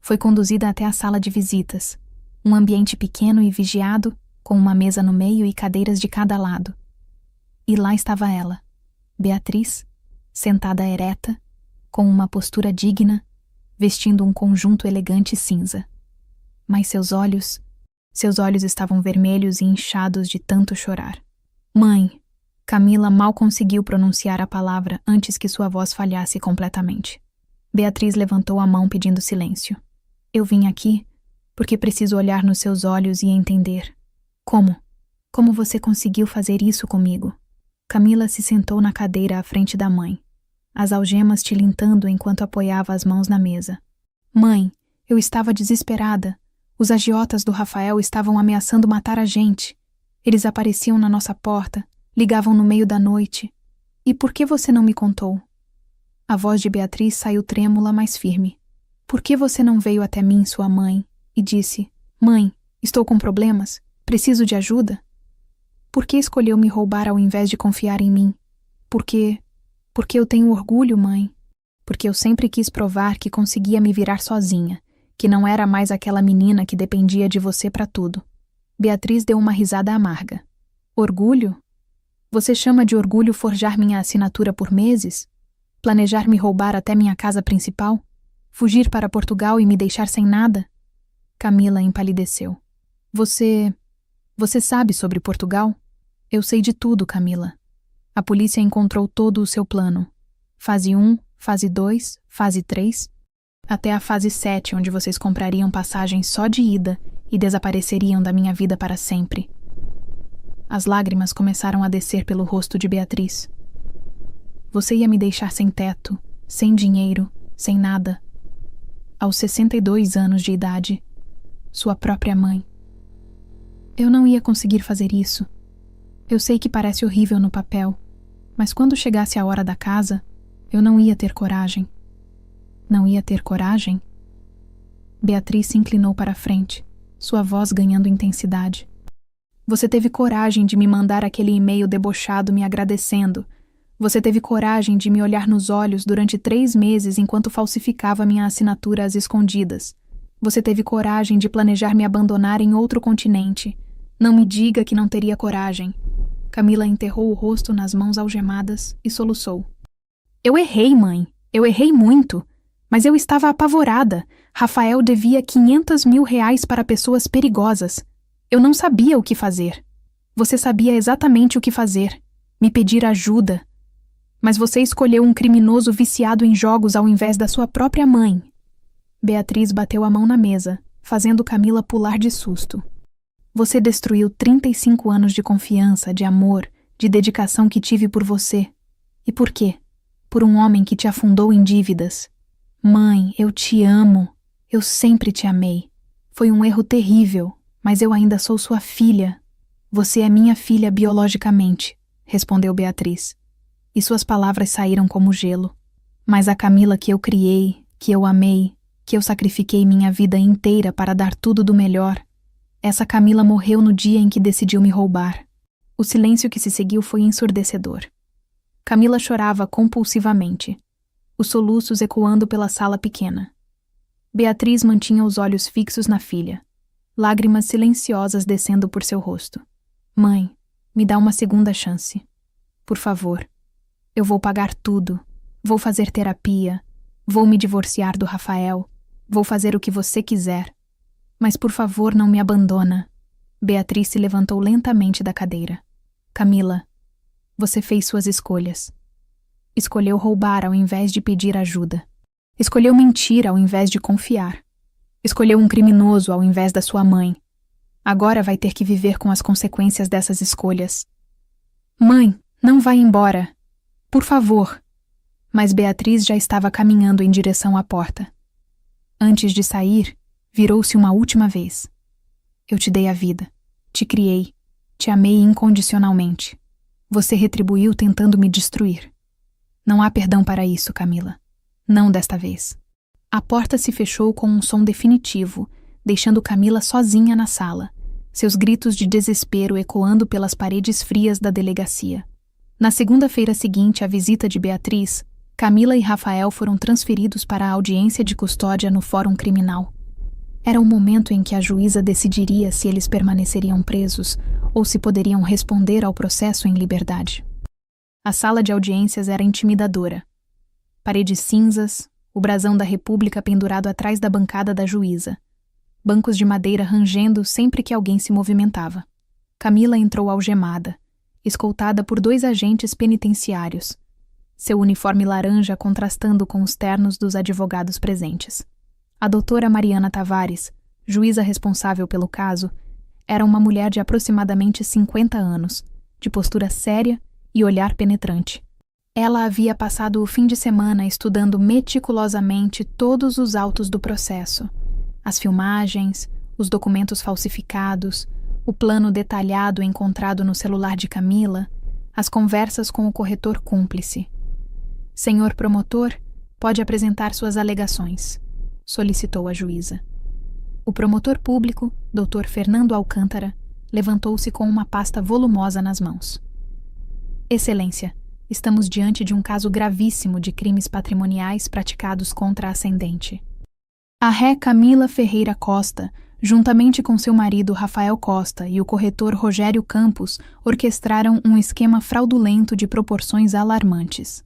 Foi conduzida até a sala de visitas. Um ambiente pequeno e vigiado, com uma mesa no meio e cadeiras de cada lado. E lá estava ela, Beatriz, sentada ereta, com uma postura digna, vestindo um conjunto elegante cinza. Mas seus olhos estavam vermelhos e inchados de tanto chorar. Mãe! Camila mal conseguiu pronunciar a palavra antes que sua voz falhasse completamente. Beatriz levantou a mão pedindo silêncio. Eu vim aqui porque preciso olhar nos seus olhos e entender. Como? Como você conseguiu fazer isso comigo? Camila se sentou na cadeira à frente da mãe, as algemas tilintando enquanto apoiava as mãos na mesa. Mãe, eu estava desesperada. Os agiotas do Rafael estavam ameaçando matar a gente. Eles apareciam na nossa porta, ligavam no meio da noite. E por que você não me contou? A voz de Beatriz saiu trêmula, mas firme. Por que você não veio até mim, sua mãe, e disse: Mãe, estou com problemas, preciso de ajuda? Por que escolheu me roubar ao invés de confiar em mim? Porque eu tenho orgulho, mãe. Porque eu sempre quis provar que conseguia me virar sozinha, que não era mais aquela menina que dependia de você para tudo. Beatriz deu uma risada amarga. Orgulho? Você chama de orgulho forjar minha assinatura por meses? Planejar me roubar até minha casa principal? Fugir para Portugal e me deixar sem nada? Camila empalideceu. Você sabe sobre Portugal? Eu sei de tudo, Camila. A polícia encontrou todo o seu plano. Fase 1, fase 2, fase 3, até a fase 7, onde vocês comprariam passagens só de ida e desapareceriam da minha vida para sempre. As lágrimas começaram a descer pelo rosto de Beatriz. Você ia me deixar sem teto, sem dinheiro, sem nada. Aos 62 anos de idade, sua própria mãe. Eu não ia conseguir fazer isso. Eu sei que parece horrível no papel, mas quando chegasse a hora da casa, eu não ia ter coragem. Não ia ter coragem? Beatriz se inclinou para a frente, sua voz ganhando intensidade. Você teve coragem de me mandar aquele e-mail debochado me agradecendo. Você teve coragem de me olhar nos olhos durante 3 meses enquanto falsificava minha assinatura às escondidas. Você teve coragem de planejar me abandonar em outro continente. Não me diga que não teria coragem. Camila enterrou o rosto nas mãos algemadas e soluçou. Eu errei, mãe. Eu errei muito. Mas eu estava apavorada. Rafael devia 500 mil reais para pessoas perigosas. Eu não sabia o que fazer. Você sabia exatamente o que fazer. Me pedir ajuda. Mas você escolheu um criminoso viciado em jogos ao invés da sua própria mãe. Beatriz bateu a mão na mesa, fazendo Camila pular de susto. Você destruiu 35 anos de confiança, de amor, de dedicação que tive por você. E por quê? Por um homem que te afundou em dívidas. Mãe, eu te amo. Eu sempre te amei. Foi um erro terrível, mas eu ainda sou sua filha. Você é minha filha biologicamente, respondeu Beatriz. E suas palavras saíram como gelo. Mas a Camila que eu criei, que eu amei, que eu sacrifiquei minha vida inteira para dar tudo do melhor, essa Camila morreu no dia em que decidiu me roubar. O silêncio que se seguiu foi ensurdecedor. Camila chorava compulsivamente, os soluços ecoando pela sala pequena. Beatriz mantinha os olhos fixos na filha, lágrimas silenciosas descendo por seu rosto. Mãe, me dá uma segunda chance. Por favor. Eu vou pagar tudo. Vou fazer terapia. Vou me divorciar do Rafael. Vou fazer o que você quiser. Mas por favor, não me abandona. Beatriz se levantou lentamente da cadeira. Camila, você fez suas escolhas. Escolheu roubar ao invés de pedir ajuda. Escolheu mentir ao invés de confiar. Escolheu um criminoso ao invés da sua mãe. Agora vai ter que viver com as consequências dessas escolhas. Mãe, não vá embora. Por favor. Mas Beatriz já estava caminhando em direção à porta. Antes de sair, virou-se uma última vez. Eu te dei a vida. Te criei. Te amei incondicionalmente. Você retribuiu tentando me destruir. Não há perdão para isso, Camila. Não desta vez. A porta se fechou com um som definitivo, deixando Camila sozinha na sala, seus gritos de desespero ecoando pelas paredes frias da delegacia. Na segunda-feira seguinte à visita de Beatriz, Camila e Rafael foram transferidos para a audiência de custódia no Fórum Criminal. Era o momento em que a juíza decidiria se eles permaneceriam presos ou se poderiam responder ao processo em liberdade. A sala de audiências era intimidadora. Paredes cinzas, o brasão da República pendurado atrás da bancada da juíza. Bancos de madeira rangendo sempre que alguém se movimentava. Camila entrou algemada, escoltada por 2 agentes penitenciários, seu uniforme laranja contrastando com os ternos dos advogados presentes. A doutora Mariana Tavares, juíza responsável pelo caso, era uma mulher de aproximadamente 50 anos, de postura séria e olhar penetrante. Ela havia passado o fim de semana estudando meticulosamente todos os autos do processo, as filmagens, os documentos falsificados, o plano detalhado encontrado no celular de Camila, as conversas com o corretor cúmplice. Senhor promotor, pode apresentar suas alegações, solicitou a juíza. O promotor público, Dr. Fernando Alcântara, levantou-se com uma pasta volumosa nas mãos. Excelência, estamos diante de um caso gravíssimo de crimes patrimoniais praticados contra a ascendente. A ré Camila Ferreira Costa, juntamente com seu marido Rafael Costa e o corretor Rogério Campos, orquestraram um esquema fraudulento de proporções alarmantes.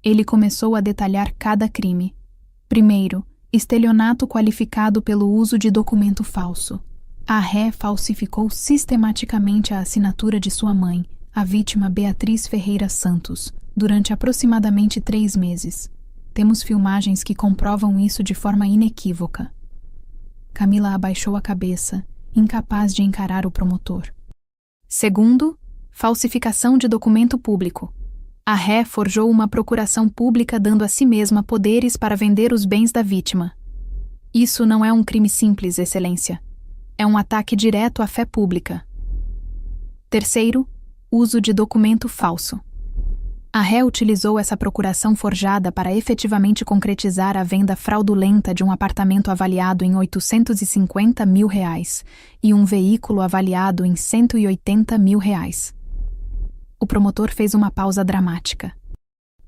Ele começou a detalhar cada crime. Primeiro, estelionato qualificado pelo uso de documento falso. A ré falsificou sistematicamente a assinatura de sua mãe, a vítima Beatriz Ferreira Santos, durante aproximadamente 3 meses. Temos filmagens que comprovam isso de forma inequívoca. Camila abaixou a cabeça, incapaz de encarar o promotor. Segundo, falsificação de documento público. A ré forjou uma procuração pública dando a si mesma poderes para vender os bens da vítima. Isso não é um crime simples, Excelência. É um ataque direto à fé pública. Terceiro, uso de documento falso. A ré utilizou essa procuração forjada para efetivamente concretizar a venda fraudulenta de um apartamento avaliado em R$850 mil e um veículo avaliado em R$180 mil. O promotor fez uma pausa dramática.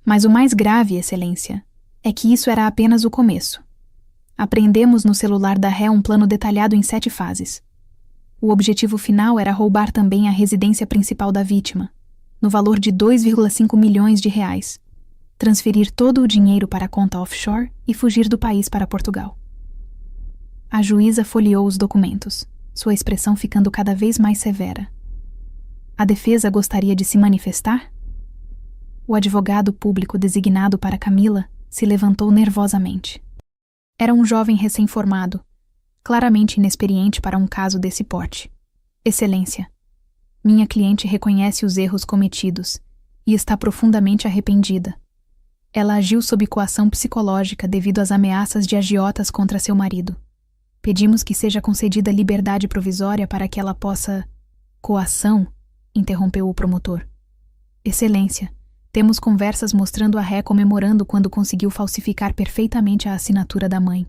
Mas o mais grave, Excelência, é que isso era apenas o começo. Apreendemos no celular da ré um plano detalhado em 7 fases. O objetivo final era roubar também a residência principal da vítima, no valor de R$2,5 milhões, transferir todo o dinheiro para a conta offshore e fugir do país para Portugal. A juíza folheou os documentos, sua expressão ficando cada vez mais severa. A defesa gostaria de se manifestar? O advogado público designado para Camila se levantou nervosamente. Era um jovem recém-formado, claramente inexperiente para um caso desse porte. Excelência, minha cliente reconhece os erros cometidos e está profundamente arrependida. Ela agiu sob coação psicológica devido às ameaças de agiotas contra seu marido. Pedimos que seja concedida liberdade provisória para que ela possa... Coação? Interrompeu o promotor. Excelência, temos conversas mostrando a ré comemorando quando conseguiu falsificar perfeitamente a assinatura da mãe.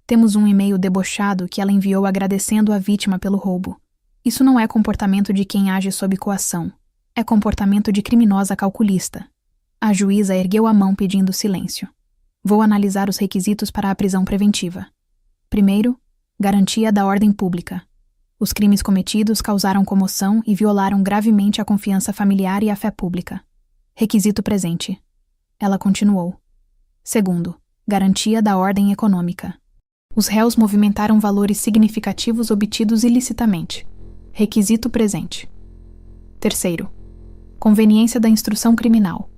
Temos um e-mail debochado que ela enviou agradecendo a vítima pelo roubo. Isso não é comportamento de quem age sob coação. É comportamento de criminosa calculista. A juíza ergueu a mão pedindo silêncio. Vou analisar os requisitos para a prisão preventiva. Primeiro, garantia da ordem pública. Os crimes cometidos causaram comoção e violaram gravemente a confiança familiar e a fé pública. Requisito presente. Ela continuou. Segundo, garantia da ordem econômica. Os réus movimentaram valores significativos obtidos ilicitamente. Requisito presente. Terceiro, conveniência da instrução criminal.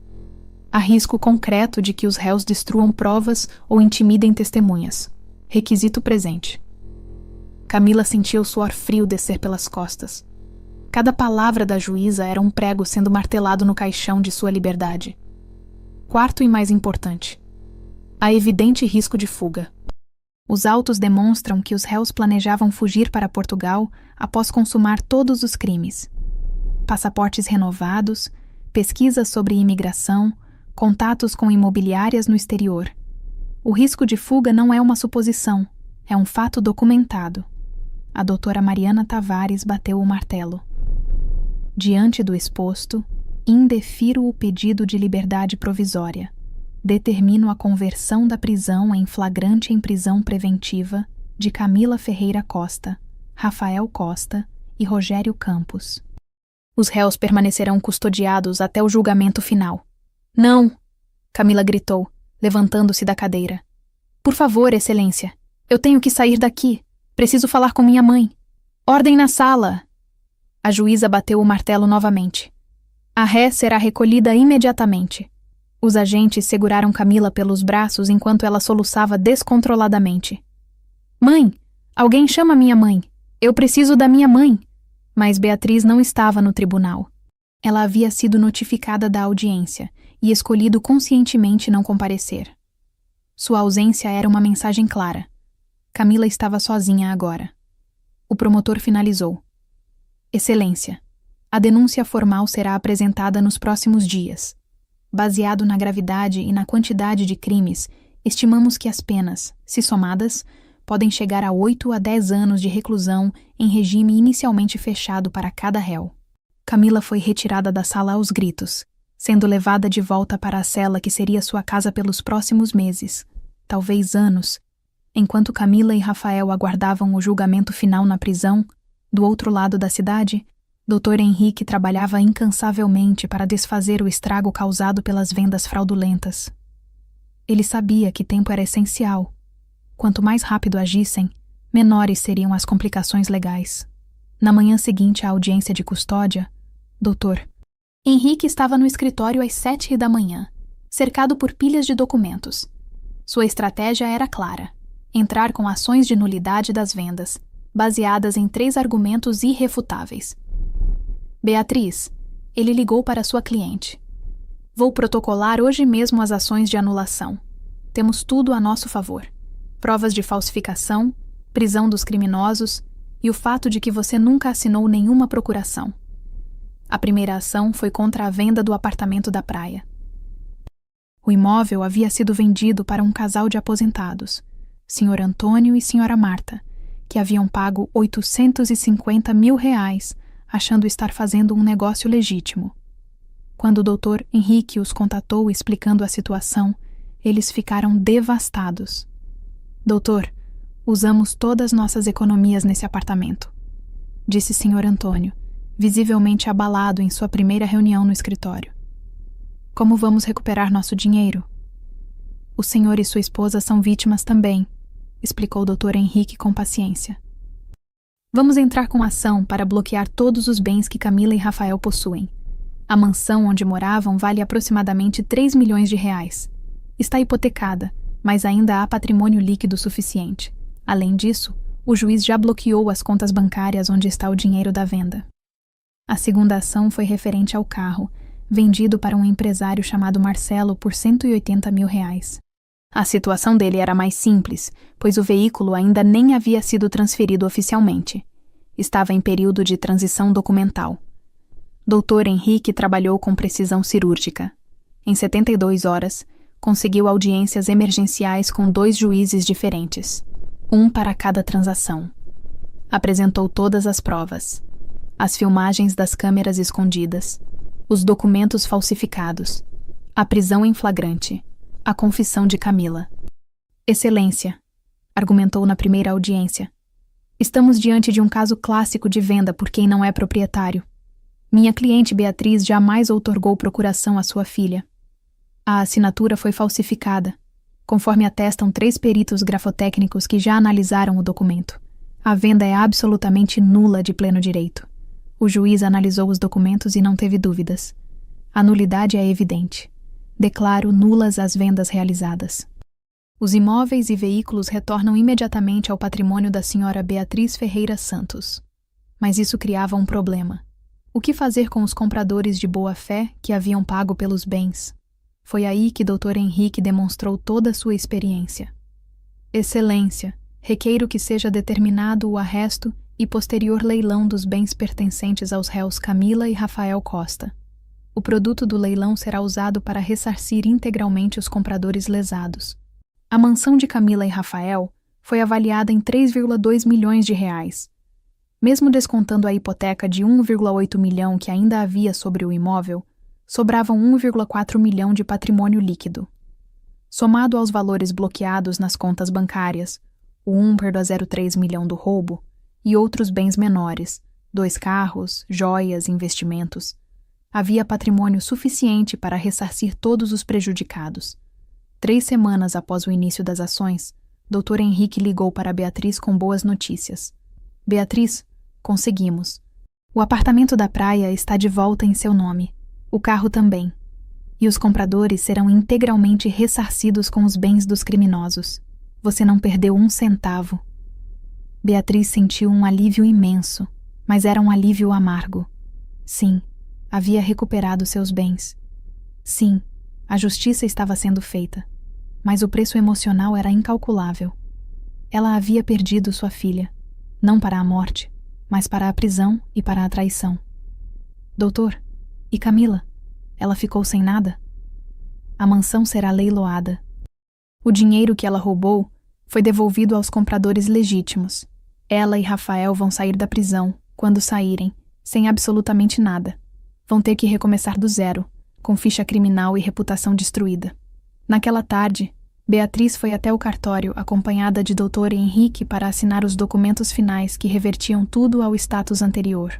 Há risco concreto de que os réus destruam provas ou intimidem testemunhas. Requisito presente. Camila sentia o suor frio descer pelas costas. Cada palavra da juíza era um prego sendo martelado no caixão de sua liberdade. Quarto e mais importante. Há evidente risco de fuga. Os autos demonstram que os réus planejavam fugir para Portugal após consumar todos os crimes. Passaportes renovados, pesquisas sobre imigração, contatos com imobiliárias no exterior. O risco de fuga não é uma suposição, é um fato documentado. A doutora Mariana Tavares bateu o martelo. Diante do exposto, indefiro o pedido de liberdade provisória. Determino a conversão da prisão em flagrante em prisão preventiva de Camila Ferreira Costa, Rafael Costa e Rogério Campos. Os réus permanecerão custodiados até o julgamento final. Não! Camila gritou, levantando-se da cadeira. Por favor, excelência, eu tenho que sair daqui. Preciso falar com minha mãe. Ordem na sala! A juíza bateu o martelo novamente. A ré será recolhida imediatamente. Os agentes seguraram Camila pelos braços enquanto ela soluçava descontroladamente. Mãe! Alguém chama minha mãe! Eu preciso da minha mãe! Mas Beatriz não estava no tribunal. Ela havia sido notificada da audiência e escolhido conscientemente não comparecer. Sua ausência era uma mensagem clara. Camila estava sozinha agora. O promotor finalizou. Excelência, a denúncia formal será apresentada nos próximos dias. Baseado na gravidade e na quantidade de crimes, estimamos que as penas, se somadas, podem chegar a 8 a 10 anos de reclusão em regime inicialmente fechado para cada réu. Camila foi retirada da sala aos gritos, sendo levada de volta para a cela que seria sua casa pelos próximos meses, talvez anos. Enquanto Camila e Rafael aguardavam o julgamento final na prisão, do outro lado da cidade, Dr. Henrique trabalhava incansavelmente para desfazer o estrago causado pelas vendas fraudulentas. Ele sabia que tempo era essencial. Quanto mais rápido agissem, menores seriam as complicações legais. Na manhã seguinte à audiência de custódia, Dr. Henrique estava no escritório às 7 da manhã, cercado por pilhas de documentos. Sua estratégia era clara: entrar com ações de nulidade das vendas, baseadas em 3 argumentos irrefutáveis. Beatriz, ele ligou para sua cliente. Vou protocolar hoje mesmo as ações de anulação. Temos tudo a nosso favor. Provas de falsificação, prisão dos criminosos e o fato de que você nunca assinou nenhuma procuração. A primeira ação foi contra a venda do apartamento da praia. O imóvel havia sido vendido para um casal de aposentados, Sr. Antônio e Sra. Marta, que haviam pago R$850 mil, achando estar fazendo um negócio legítimo. Quando o Dr. Henrique os contatou explicando a situação, eles ficaram devastados. Doutor, usamos todas nossas economias nesse apartamento, disse Sr. Antônio, visivelmente abalado em sua primeira reunião no escritório. Como vamos recuperar nosso dinheiro? O senhor e sua esposa são vítimas também, explicou o Dr. Henrique com paciência. Vamos entrar com ação para bloquear todos os bens que Camila e Rafael possuem. A mansão onde moravam vale aproximadamente R$3 milhões. Está hipotecada, mas ainda há patrimônio líquido suficiente. Além disso, o juiz já bloqueou as contas bancárias onde está o dinheiro da venda. A segunda ação foi referente ao carro, vendido para um empresário chamado Marcelo por R$180 mil. A situação dele era mais simples, pois o veículo ainda nem havia sido transferido oficialmente. Estava em período de transição documental. Dr. Henrique trabalhou com precisão cirúrgica. Em 72 horas, conseguiu audiências emergenciais com 2 juízes diferentes, um para cada transação. Apresentou todas as provas: as filmagens das câmeras escondidas, os documentos falsificados, a prisão em flagrante, a confissão de Camila. Excelência, argumentou na primeira audiência, estamos diante de um caso clássico de venda por quem não é proprietário. Minha cliente Beatriz jamais outorgou procuração à sua filha. A assinatura foi falsificada, conforme atestam 3 peritos grafotécnicos que já analisaram o documento. A venda é absolutamente nula de pleno direito. O juiz analisou os documentos e não teve dúvidas. A nulidade é evidente. Declaro nulas as vendas realizadas. Os imóveis e veículos retornam imediatamente ao patrimônio da senhora Beatriz Ferreira Santos. Mas isso criava um problema. O que fazer com os compradores de boa-fé que haviam pago pelos bens? Foi aí que Dr. Henrique demonstrou toda a sua experiência. Excelência, requeiro que seja determinado o arresto e posterior leilão dos bens pertencentes aos réus Camila e Rafael Costa. O produto do leilão será usado para ressarcir integralmente os compradores lesados. A mansão de Camila e Rafael foi avaliada em 3,2 milhões de reais. Mesmo descontando a hipoteca de 1,8 milhão que ainda havia sobre o imóvel, sobravam 1,4 milhão de patrimônio líquido. Somado aos valores bloqueados nas contas bancárias, o 1,03 milhão do roubo e outros bens menores, 2 carros, joias, investimentos, havia patrimônio suficiente para ressarcir todos os prejudicados. 3 semanas após o início das ações, Dr. Henrique ligou para Beatriz com boas notícias. Beatriz, conseguimos. O apartamento da praia está de volta em seu nome. O carro também. E os compradores serão integralmente ressarcidos com os bens dos criminosos. Você não perdeu 1 centavo. Beatriz sentiu um alívio imenso, mas era um alívio amargo. Sim, havia recuperado seus bens. Sim, a justiça estava sendo feita, mas o preço emocional era incalculável. Ela havia perdido sua filha, não para a morte, mas para a prisão e para a traição. Doutor, e Camila? Ela ficou sem nada? A mansão será leiloada. O dinheiro que ela roubou foi devolvido aos compradores legítimos. Ela e Rafael vão sair da prisão, quando saírem, sem absolutamente nada. Vão ter que recomeçar do zero, com ficha criminal e reputação destruída. Naquela tarde, Beatriz foi até o cartório acompanhada de Dr. Henrique para assinar os documentos finais que revertiam tudo ao status anterior.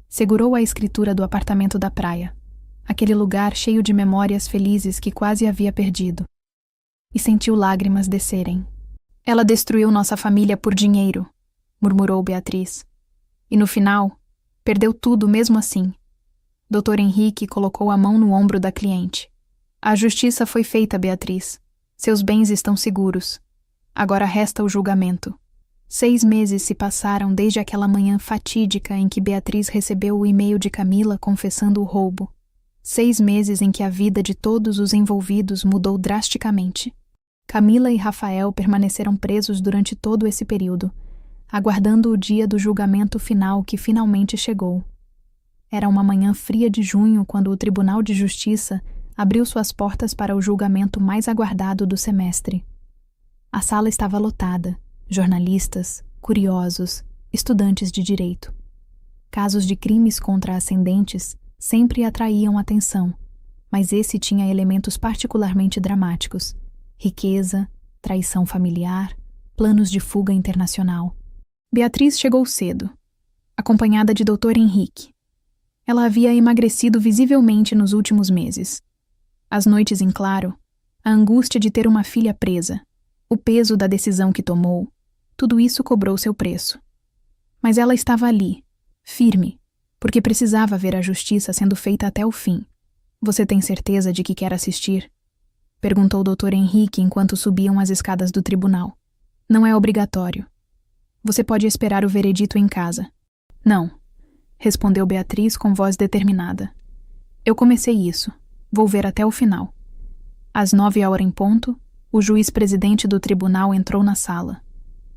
Segurou a escritura do apartamento da praia, aquele lugar cheio de memórias felizes que quase havia perdido, e sentiu lágrimas descerem. Ela destruiu nossa família por dinheiro, murmurou Beatriz. E no final, perdeu tudo mesmo assim. Dr. Henrique colocou a mão no ombro da cliente. A justiça foi feita, Beatriz. Seus bens estão seguros. Agora resta o julgamento. 6 meses se passaram desde aquela manhã fatídica em que Beatriz recebeu o e-mail de Camila confessando o roubo. 6 meses em que a vida de todos os envolvidos mudou drasticamente. Camila e Rafael permaneceram presos durante todo esse período, aguardando o dia do julgamento final que finalmente chegou. Era uma manhã fria de junho quando o Tribunal de Justiça abriu suas portas para o julgamento mais aguardado do semestre. A sala estava lotada, jornalistas, curiosos, estudantes de direito. Casos de crimes contra ascendentes sempre atraíam atenção, mas esse tinha elementos particularmente dramáticos: riqueza, traição familiar, planos de fuga internacional. Beatriz chegou cedo, acompanhada de Dr. Henrique. Ela havia emagrecido visivelmente nos últimos meses. As noites em claro, a angústia de ter uma filha presa, o peso da decisão que tomou, tudo isso cobrou seu preço. Mas ela estava ali, firme, porque precisava ver a justiça sendo feita até o fim. Você tem certeza de que quer assistir? Perguntou o Dr. Henrique enquanto subiam as escadas do tribunal. Não é obrigatório. Você pode esperar o veredito em casa. Não, respondeu Beatriz com voz determinada. Eu comecei isso. Vou ver até o final. Às 9h em ponto, O juiz-presidente do tribunal entrou na sala.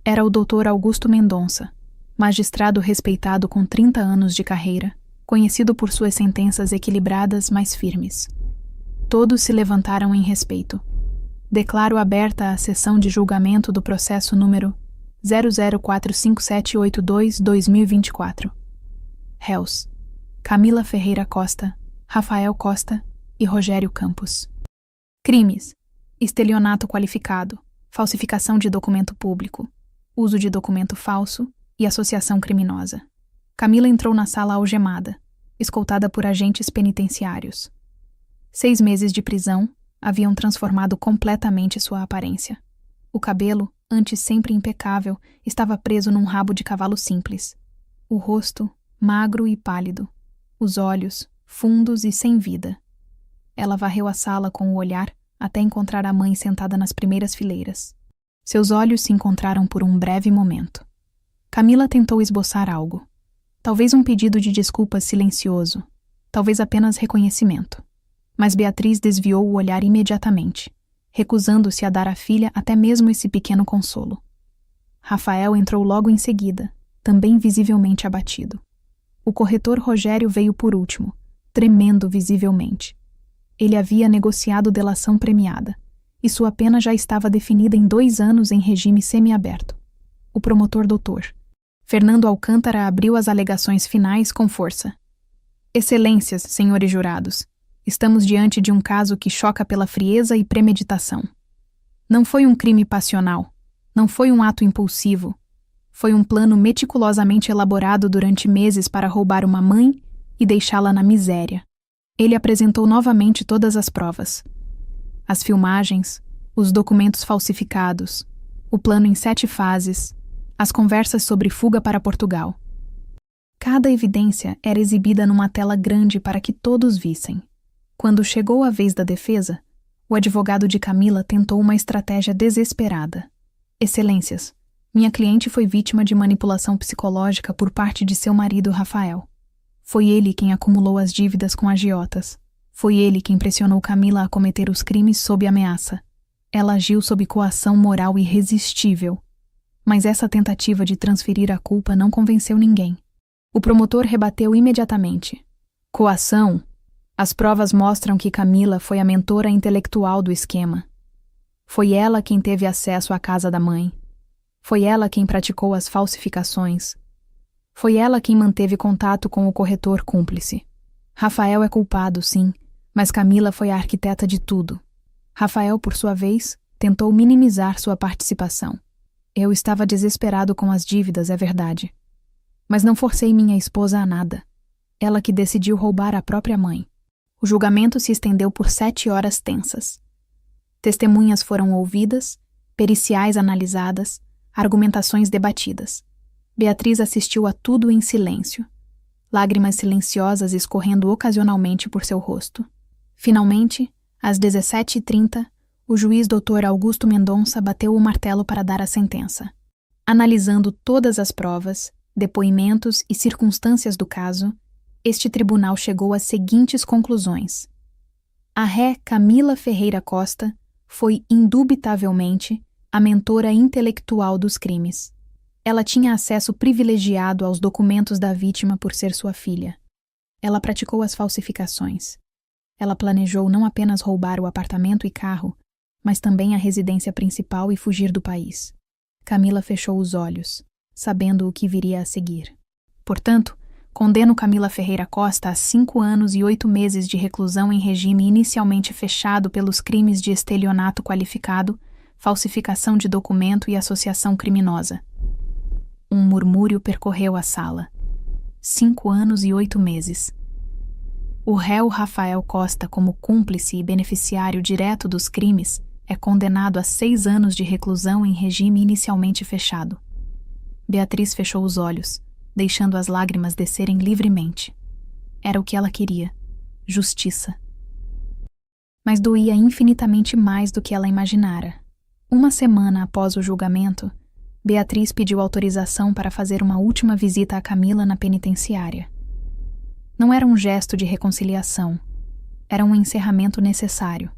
Era o Dr. Augusto Mendonça, magistrado respeitado com 30 anos de carreira, conhecido por suas sentenças equilibradas, mas firmes. Todos se levantaram em respeito. Declaro aberta a sessão de julgamento do processo número 00457822-2024. Réus: Camila Ferreira Costa, Rafael Costa e Rogério Campos. Crimes: estelionato qualificado, falsificação de documento público, uso de documento falso e associação criminosa. Camila entrou na sala algemada, escoltada por agentes penitenciários. 6 meses de prisão haviam transformado completamente sua aparência. O cabelo, antes sempre impecável, estava preso num rabo de cavalo simples. O rosto, magro e pálido. Os olhos, fundos e sem vida. Ela varreu a sala com o olhar até encontrar a mãe sentada nas primeiras fileiras. Seus olhos se encontraram por um breve momento. Camila tentou esboçar algo. Talvez um pedido de desculpas silencioso. Talvez apenas reconhecimento. Mas Beatriz desviou o olhar imediatamente, recusando-se a dar à filha até mesmo esse pequeno consolo. Rafael entrou logo em seguida, também visivelmente abatido. O corretor Rogério veio por último, tremendo visivelmente. Ele havia negociado delação premiada, e sua pena já estava definida em 2 anos em regime semiaberto. O promotor doutor Fernando Alcântara abriu as alegações finais com força. Excelências, senhores jurados, estamos diante de um caso que choca pela frieza e premeditação. Não foi um crime passional, não foi um ato impulsivo, foi um plano meticulosamente elaborado durante meses para roubar uma mãe e deixá-la na miséria. Ele apresentou novamente todas as provas. As filmagens, os documentos falsificados, o plano em 7 fases, as conversas sobre fuga para Portugal. Cada evidência era exibida numa tela grande para que todos vissem. Quando chegou a vez da defesa, o advogado de Camila tentou uma estratégia desesperada. Excelências, minha cliente foi vítima de manipulação psicológica por parte de seu marido Rafael. Foi ele quem acumulou as dívidas com agiotas. Foi ele quem pressionou Camila a cometer os crimes sob ameaça. Ela agiu sob coação moral irresistível. Mas essa tentativa de transferir a culpa não convenceu ninguém. O promotor rebateu imediatamente. Coação? As provas mostram que Camila foi a mentora intelectual do esquema. Foi ela quem teve acesso à casa da mãe. Foi ela quem praticou as falsificações. Foi ela quem manteve contato com o corretor cúmplice. Rafael é culpado, sim, mas Camila foi a arquiteta de tudo. Rafael, por sua vez, tentou minimizar sua participação. Eu estava desesperado com as dívidas, é verdade. Mas não forcei minha esposa a nada. Ela que decidiu roubar a própria mãe. O julgamento se estendeu por 7 horas tensas. Testemunhas foram ouvidas, periciais analisadas, argumentações debatidas. Beatriz assistiu a tudo em silêncio, lágrimas silenciosas escorrendo ocasionalmente por seu rosto. Finalmente, às 17h30, o juiz Dr. Augusto Mendonça bateu o martelo para dar a sentença. Analisando todas as provas, depoimentos e circunstâncias do caso, este tribunal chegou às seguintes conclusões. A ré Camila Ferreira Costa foi, indubitavelmente, a mentora intelectual dos crimes. Ela tinha acesso privilegiado aos documentos da vítima por ser sua filha. Ela praticou as falsificações. Ela planejou não apenas roubar o apartamento e carro, mas também a residência principal e fugir do país. Camila fechou os olhos, sabendo o que viria a seguir. Portanto, condeno Camila Ferreira Costa a 5 anos e 8 meses de reclusão em regime inicialmente fechado pelos crimes de estelionato qualificado, falsificação de documento e associação criminosa. Um murmúrio percorreu a sala. 5 anos e 8 meses. O réu Rafael Costa, como cúmplice e beneficiário direto dos crimes, é condenado a 6 anos de reclusão em regime inicialmente fechado. Beatriz fechou os olhos, deixando as lágrimas descerem livremente. Era o que ela queria: justiça. Mas doía infinitamente mais do que ela imaginara. 1 semana após o julgamento, Beatriz pediu autorização para fazer uma última visita a Camila na penitenciária. Não era um gesto de reconciliação. Era um encerramento necessário.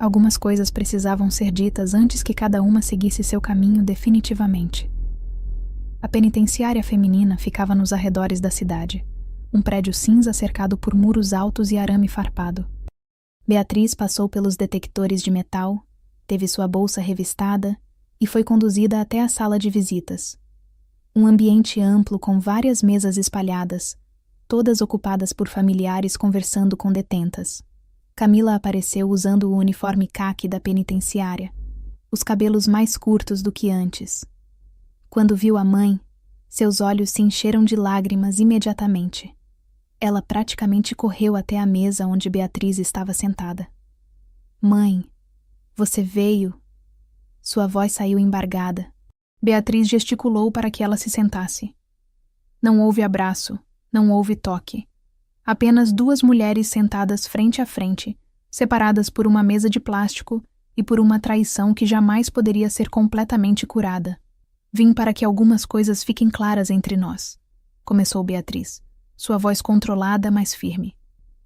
Algumas coisas precisavam ser ditas antes que cada uma seguisse seu caminho definitivamente. A penitenciária feminina ficava nos arredores da cidade, um prédio cinza cercado por muros altos e arame farpado. Beatriz passou pelos detectores de metal, teve sua bolsa revistada e foi conduzida até a sala de visitas. Um ambiente amplo com várias mesas espalhadas, todas ocupadas por familiares conversando com detentas. Camila apareceu usando o uniforme caqui da penitenciária, os cabelos mais curtos do que antes. Quando viu a mãe, seus olhos se encheram de lágrimas imediatamente. Ela praticamente correu até a mesa onde Beatriz estava sentada. "Mãe, você veio?" Sua voz saiu embargada. Beatriz gesticulou para que ela se sentasse. Não houve abraço, não houve toque. Apenas duas mulheres sentadas frente a frente, separadas por uma mesa de plástico e por uma traição que jamais poderia ser completamente curada. "Vim para que algumas coisas fiquem claras entre nós", começou Beatriz, sua voz controlada, mas firme.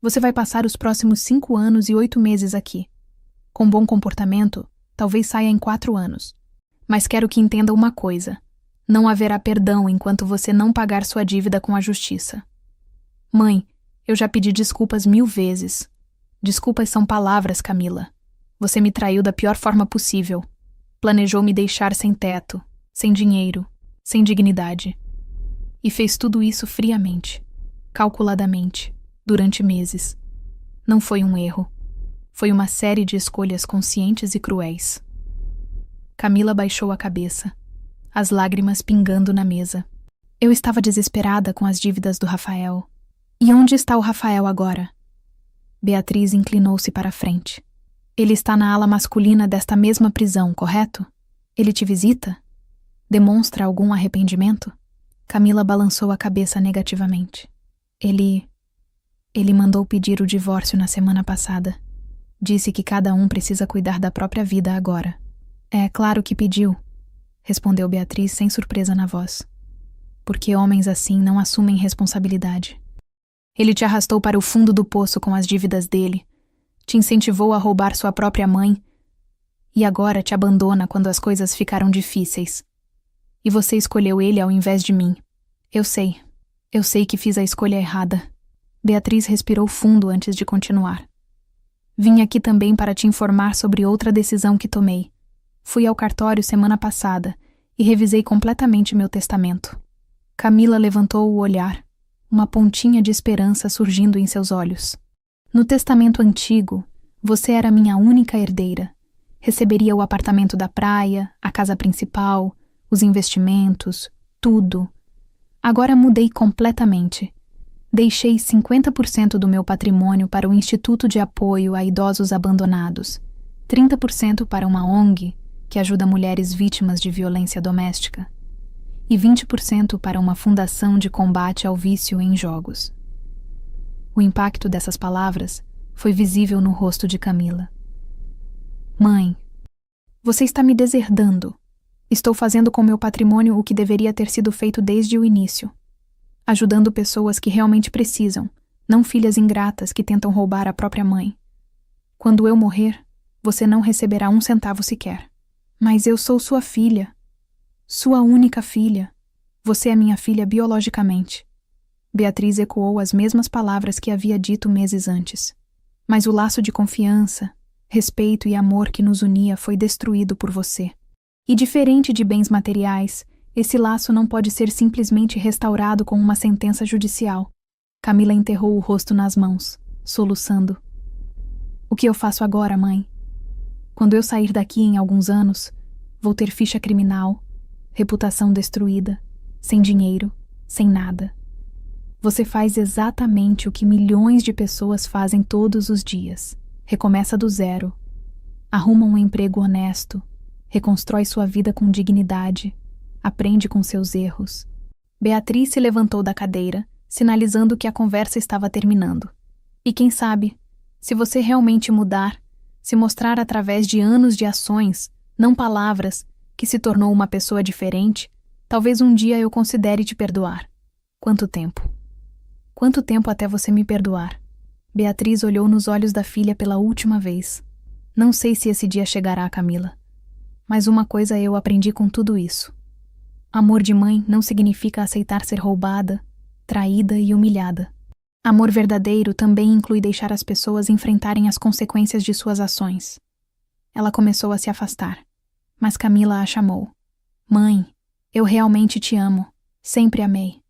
"Você vai passar os próximos 5 anos e 8 meses aqui. Com bom comportamento, talvez saia em 4 anos. Mas quero que entenda uma coisa. Não haverá perdão enquanto você não pagar sua dívida com a justiça." "Mãe, eu já pedi desculpas 1000 vezes. Desculpas são palavras, Camila. Você me traiu da pior forma possível. Planejou me deixar sem teto, sem dinheiro, sem dignidade. E fez tudo isso friamente, calculadamente, durante meses. Não foi um erro. Foi uma série de escolhas conscientes e cruéis." Camila baixou a cabeça, as lágrimas pingando na mesa. "Eu estava desesperada com as dívidas do Rafael. E onde está o Rafael agora?" Beatriz inclinou-se para a frente. "Ele está na ala masculina desta mesma prisão, correto? Ele te visita? Demonstra algum arrependimento?" Camila balançou a cabeça negativamente. Ele mandou pedir o divórcio na semana passada. Disse que cada um precisa cuidar da própria vida agora." "É claro que pediu", respondeu Beatriz sem surpresa na voz. "Porque homens assim não assumem responsabilidade. Ele te arrastou para o fundo do poço com as dívidas dele, te incentivou a roubar sua própria mãe e agora te abandona quando as coisas ficaram difíceis. E você escolheu ele ao invés de mim. Eu sei que fiz a escolha errada." Beatriz respirou fundo antes de continuar. "Vim aqui também para te informar sobre outra decisão que tomei. Fui ao cartório semana passada e revisei completamente meu testamento." Camila levantou o olhar, uma pontinha de esperança surgindo em seus olhos. "No testamento antigo, você era minha única herdeira. Receberia o apartamento da praia, a casa principal, os investimentos, tudo. Agora mudei completamente. Deixei 50% do meu patrimônio para o Instituto de Apoio a Idosos Abandonados, 30% para uma ONG, que ajuda mulheres vítimas de violência doméstica, e 20% para uma fundação de combate ao vício em jogos." O impacto dessas palavras foi visível no rosto de Camila. "Mãe, você está me deserdando. Estou fazendo com meu patrimônio o que deveria ter sido feito desde o início, ajudando pessoas que realmente precisam, não filhas ingratas que tentam roubar a própria mãe. Quando eu morrer, você não receberá 1 centavo sequer. Mas eu sou sua filha. Sua única filha. Você é minha filha biologicamente." Beatriz ecoou as mesmas palavras que havia dito meses antes. "Mas o laço de confiança, respeito e amor que nos unia foi destruído por você. E diferente de bens materiais, esse laço não pode ser simplesmente restaurado com uma sentença judicial." Camila enterrou o rosto nas mãos, soluçando. "O que eu faço agora, mãe? Quando eu sair daqui em alguns anos, vou ter ficha criminal, reputação destruída, sem dinheiro, sem nada. Você faz exatamente o que milhões de pessoas fazem todos os dias. Recomeça do zero. Arruma um emprego honesto, reconstrói sua vida com dignidade, aprende com seus erros." Beatriz se levantou da cadeira, sinalizando que a conversa estava terminando. "E quem sabe, se você realmente mudar, se mostrar através de anos de ações, não palavras, que se tornou uma pessoa diferente, talvez um dia eu considere te perdoar." "Quanto tempo? Quanto tempo até você me perdoar?" Beatriz olhou nos olhos da filha pela última vez. Não sei se esse dia chegará, Camila. Mas uma coisa eu aprendi com tudo isso. Amor de mãe não significa aceitar ser roubada, traída e humilhada. Amor verdadeiro também inclui deixar as pessoas enfrentarem as consequências de suas ações. Ela começou a se afastar, mas Camila a chamou. Mãe, eu realmente te amo. Sempre amei.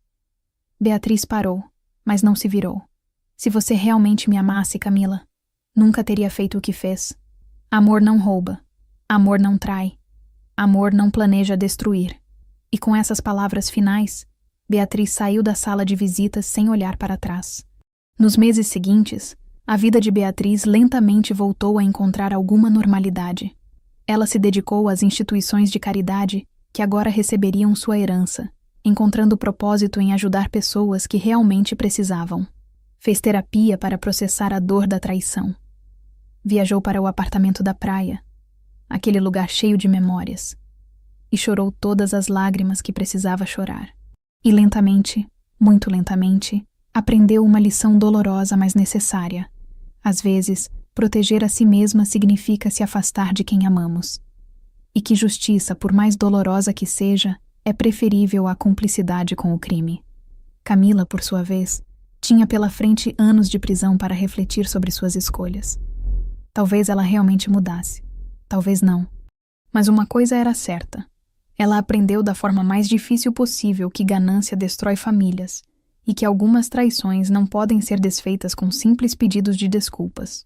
Beatriz parou, mas não se virou. Se você realmente me amasse, Camila, nunca teria feito o que fez. Amor não rouba. Amor não trai. Amor não planeja destruir. E com essas palavras finais, Beatriz saiu da sala de visitas sem olhar para trás. Nos meses seguintes, a vida de Beatriz lentamente voltou a encontrar alguma normalidade. Ela se dedicou às instituições de caridade que agora receberiam sua herança, encontrando propósito em ajudar pessoas que realmente precisavam. Fez terapia para processar a dor da traição. Viajou para o apartamento da praia, aquele lugar cheio de memórias, e chorou todas as lágrimas que precisava chorar. E lentamente, muito lentamente, aprendeu uma lição dolorosa, mas necessária. Às vezes, proteger a si mesma significa se afastar de quem amamos. E que justiça, por mais dolorosa que seja, é preferível à cumplicidade com o crime. Camila, por sua vez, tinha pela frente anos de prisão para refletir sobre suas escolhas. Talvez ela realmente mudasse. Talvez não. Mas uma coisa era certa. Ela aprendeu da forma mais difícil possível que ganância destrói famílias e que algumas traições não podem ser desfeitas com simples pedidos de desculpas.